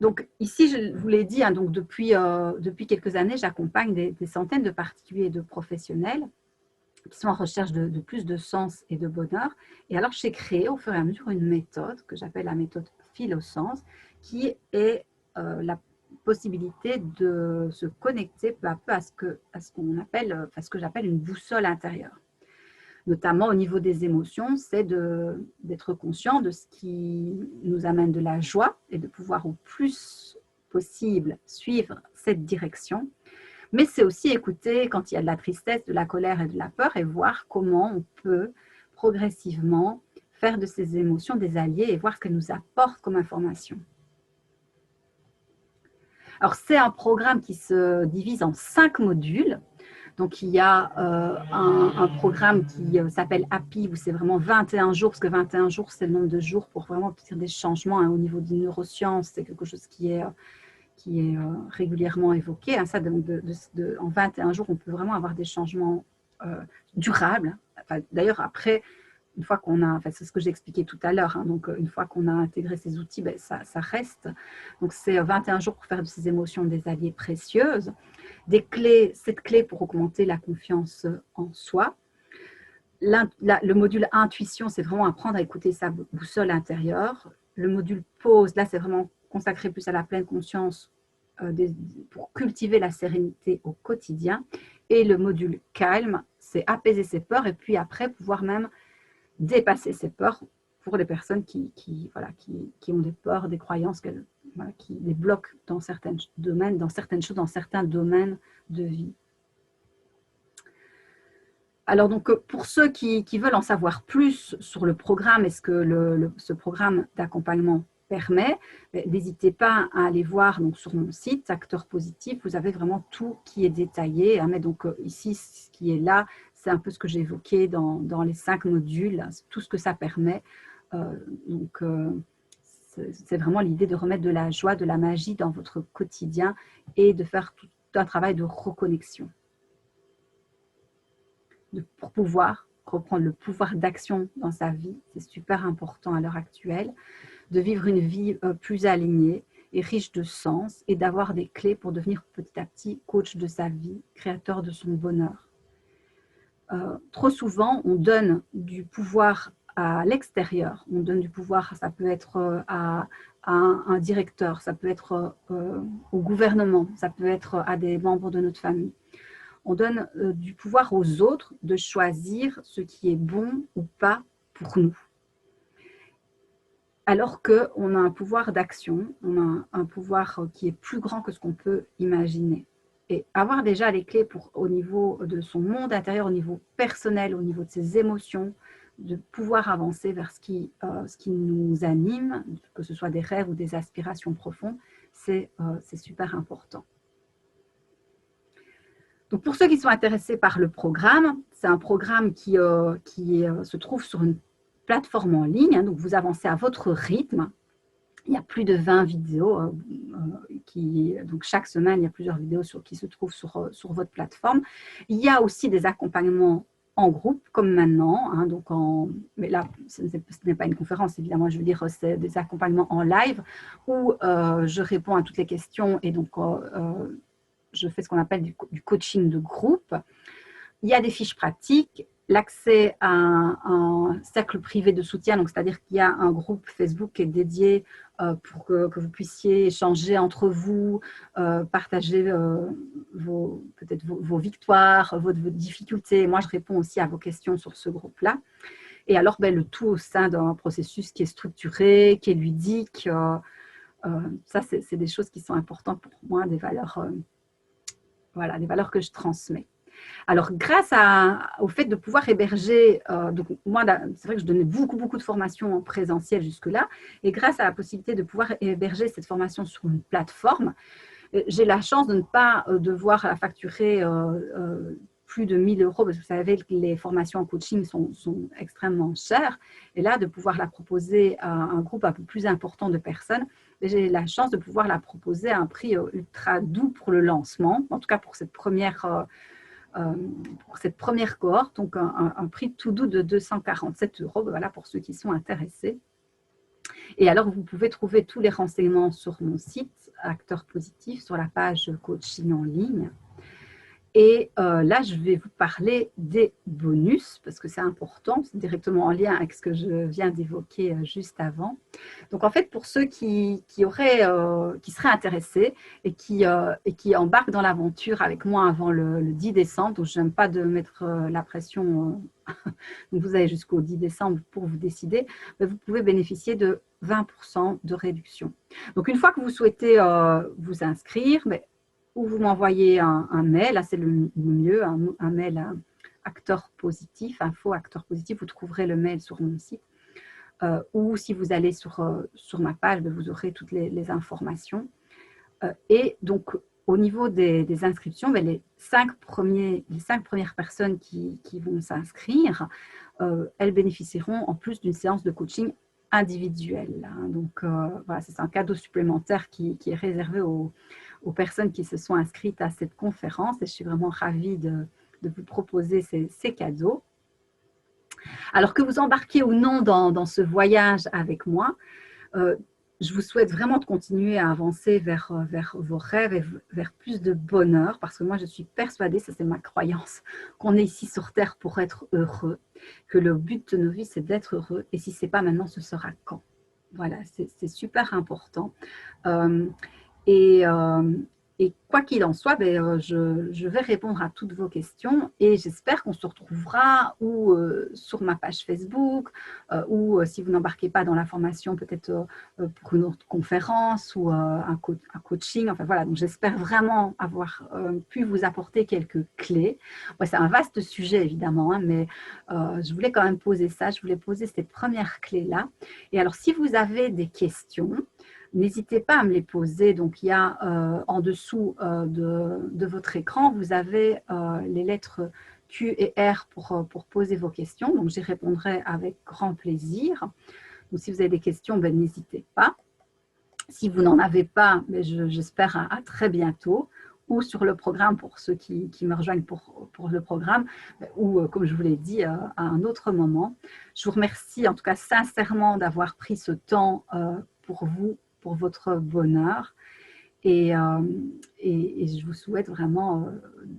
Donc ici, je vous l'ai dit, hein, donc depuis quelques années, j'accompagne des centaines de particuliers et de professionnels qui sont en recherche de plus de sens et de bonheur. Et alors, j'ai créé au fur et à mesure une méthode que j'appelle la méthode Philosens, qui est la possibilité de se connecter peu à peu à ce que j'appelle une boussole intérieure. Notamment au niveau des émotions, c'est d'être conscient de ce qui nous amène de la joie et de pouvoir au plus possible suivre cette direction. Mais c'est aussi écouter quand il y a de la tristesse, de la colère et de la peur et voir comment on peut progressivement faire de ces émotions des alliés et voir ce qu'elles nous apportent comme information. Alors, c'est un programme qui se divise en 5 modules. Donc, il y a un programme qui s'appelle Happy, où c'est vraiment 21 jours, parce que 21 jours, c'est le nombre de jours pour vraiment obtenir des changements, hein, au niveau des neurosciences. C'est quelque chose qui est qui est régulièrement évoqué. Hein, ça, en 21 jours, on peut vraiment avoir des changements durables. Enfin, d'ailleurs, après, une fois qu'on a, enfin, c'est ce que j'ai expliqué tout à l'heure, hein, donc une fois qu'on a intégré ces outils, ben, ça reste. Donc c'est 21 jours pour faire de ces émotions des alliés précieuses. Des clés, 7 clés pour augmenter la confiance en soi. Le module intuition, c'est vraiment apprendre à écouter sa boussole intérieure. Le module pause, là, c'est vraiment consacré plus à la pleine conscience pour cultiver la sérénité au quotidien. Et le module calme, c'est apaiser ses peurs et puis après pouvoir même dépasser ses peurs pour les personnes qui ont des peurs, des croyances qui les bloquent dans certains domaines, dans certains domaines de vie. Alors, donc, pour ceux qui veulent en savoir plus sur le programme et ce que ce programme d'accompagnement permet, n'hésitez pas à aller voir donc, sur mon site, Acteur Positif, vous avez vraiment tout qui est détaillé. Mais donc, ici, ce qui est là, c'est un peu ce que j'ai évoqué dans les 5 modules, tout ce que ça permet. C'est vraiment l'idée de remettre de la joie, de la magie dans votre quotidien et de faire tout un travail de reconnexion. Pour pouvoir reprendre le pouvoir d'action dans sa vie, c'est super important à l'heure actuelle, de vivre une vie plus alignée et riche de sens et d'avoir des clés pour devenir petit à petit coach de sa vie, créateur de son bonheur. Trop souvent, on donne du pouvoir à l'extérieur, on donne du pouvoir, ça peut être à un directeur, ça peut être au gouvernement, ça peut être à des membres de notre famille. On donne du pouvoir aux autres de choisir ce qui est bon ou pas pour nous. Alors qu'on a un pouvoir d'action, on a un pouvoir qui est plus grand que ce qu'on peut imaginer. Et avoir déjà les clés au niveau de son monde intérieur, au niveau personnel, au niveau de ses émotions, de pouvoir avancer vers ce qui nous anime, que ce soit des rêves ou des aspirations profondes, c'est super important. Donc, pour ceux qui sont intéressés par le programme, c'est un programme qui se trouve sur une plateforme en ligne. Donc, vous avancez à votre rythme. Il y a plus de 20 vidéos. Donc, chaque semaine, il y a plusieurs vidéos qui se trouvent sur votre plateforme. Il y a aussi des accompagnements en groupe, comme maintenant. Hein, mais là, ce n'est pas une conférence, évidemment. Je veux dire, c'est des accompagnements en live où je réponds à toutes les questions et donc je fais ce qu'on appelle du coaching de groupe. Il y a des fiches pratiques, l'accès à un cercle privé de soutien, c'est-à-dire qu'il y a un groupe Facebook qui est dédié pour que vous puissiez échanger entre vous, partager peut-être vos victoires, vos difficultés. Moi, je réponds aussi à vos questions sur ce groupe-là. Et alors, le tout au sein d'un processus qui est structuré, qui est ludique. Ça, c'est des choses qui sont importantes pour moi, des valeurs que je transmets. Alors, grâce au fait de pouvoir héberger, donc moi, c'est vrai que je donnais beaucoup de formations en présentiel jusque-là, et grâce à la possibilité de pouvoir héberger cette formation sur une plateforme, j'ai la chance de ne pas devoir la facturer plus de 1 000 €, parce que vous savez que les formations en coaching sont extrêmement chères, et là, de pouvoir la proposer à un groupe un peu plus important de personnes, j'ai la chance de pouvoir la proposer à un prix ultra doux pour le lancement, en tout cas pour cette première cohorte, donc un prix tout doux de 247 €, voilà, pour ceux qui sont intéressés. Et alors, vous pouvez trouver tous les renseignements sur mon site, Acteur Positif, sur la page coaching en ligne. Et là, je vais vous parler des bonus, parce que c'est important, c'est directement en lien avec ce que je viens d'évoquer juste avant. Donc, en fait, pour ceux qui seraient intéressés et qui embarquent dans l'aventure avec moi avant le 10 décembre, donc je n'aime pas de mettre la pression, donc vous avez jusqu'au 10 décembre pour vous décider, mais vous pouvez bénéficier de 20% de réduction. Donc, une fois que vous souhaitez vous inscrire, ou vous m'envoyez un mail, là c'est le mieux, un mail à Acteur Positif, info Acteur Positif, vous trouverez le mail sur mon site. Ou si vous allez sur ma page, vous aurez toutes les informations. Et donc, au niveau des inscriptions, les 5 premières personnes qui vont s'inscrire, elles bénéficieront en plus d'une séance de coaching individuel. Hein. Donc, voilà, c'est un cadeau supplémentaire qui est réservé aux personnes qui se sont inscrites à cette conférence. Et je suis vraiment ravie de vous proposer ces cadeaux. Alors que vous embarquez ou non dans ce voyage avec moi, je vous souhaite vraiment de continuer à avancer vers vos rêves et vers plus de bonheur, parce que moi, je suis persuadée, ça c'est ma croyance, qu'on est ici sur Terre pour être heureux, que le but de nos vies, c'est d'être heureux, et si ce n'est pas maintenant, ce sera quand. Voilà, c'est super important. Et, et quoi qu'il en soit, je vais répondre à toutes vos questions et j'espère qu'on se retrouvera ou sur ma page Facebook ou si vous n'embarquez pas dans la formation, peut-être pour une autre conférence ou un coaching. Enfin voilà, donc j'espère vraiment avoir pu vous apporter quelques clés. Ouais, c'est un vaste sujet évidemment, hein, mais je voulais quand même poser ça, je voulais poser ces premières clés-là. Et alors, si vous avez des questions, n'hésitez pas à me les poser. Donc, il y a en dessous de votre écran, vous avez les lettres Q et R pour poser vos questions. Donc, j'y répondrai avec grand plaisir. Donc, si vous avez des questions, n'hésitez pas. Si vous n'en avez pas, j'espère à très bientôt. Ou sur le programme pour ceux qui me rejoignent pour le programme, ou comme je vous l'ai dit, à un autre moment. Je vous remercie en tout cas sincèrement d'avoir pris ce temps pour vous, pour votre bonheur. Et je vous souhaite vraiment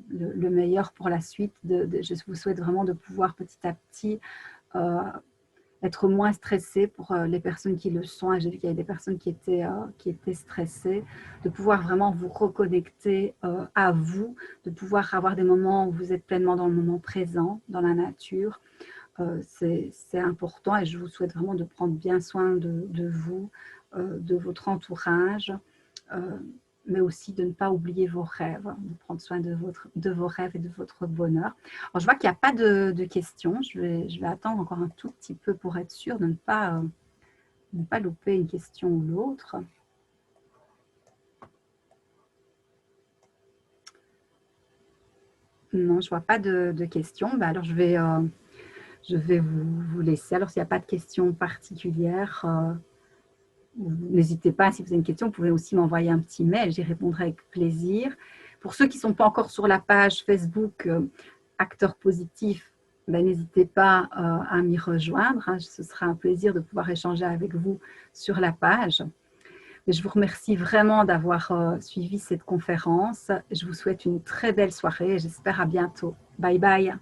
le meilleur pour la suite. Je vous souhaite vraiment de pouvoir petit à petit être moins stressé pour les personnes qui le sont. J'ai vu qu'il y avait des personnes qui étaient stressées, de pouvoir vraiment vous reconnecter à vous, de pouvoir avoir des moments où vous êtes pleinement dans le moment présent, dans la nature. C'est important et je vous souhaite vraiment de prendre bien soin de vous, de votre entourage, mais aussi de ne pas oublier vos rêves, de prendre soin de vos rêves et de votre bonheur. Alors, je vois qu'il n'y a pas de questions. Je vais attendre encore un tout petit peu pour être sûre de ne pas louper une question ou l'autre. Non, je ne vois pas de questions. Alors, je vais vous laisser. Alors, s'il n'y a pas de questions particulières, n'hésitez pas, si vous avez une question, vous pouvez aussi m'envoyer un petit mail, j'y répondrai avec plaisir. Pour ceux qui ne sont pas encore sur la page Facebook Acteurs Positifs, n'hésitez pas à m'y rejoindre. Hein. Ce sera un plaisir de pouvoir échanger avec vous sur la page. Et je vous remercie vraiment d'avoir suivi cette conférence. Je vous souhaite une très belle soirée et j'espère à bientôt. Bye bye.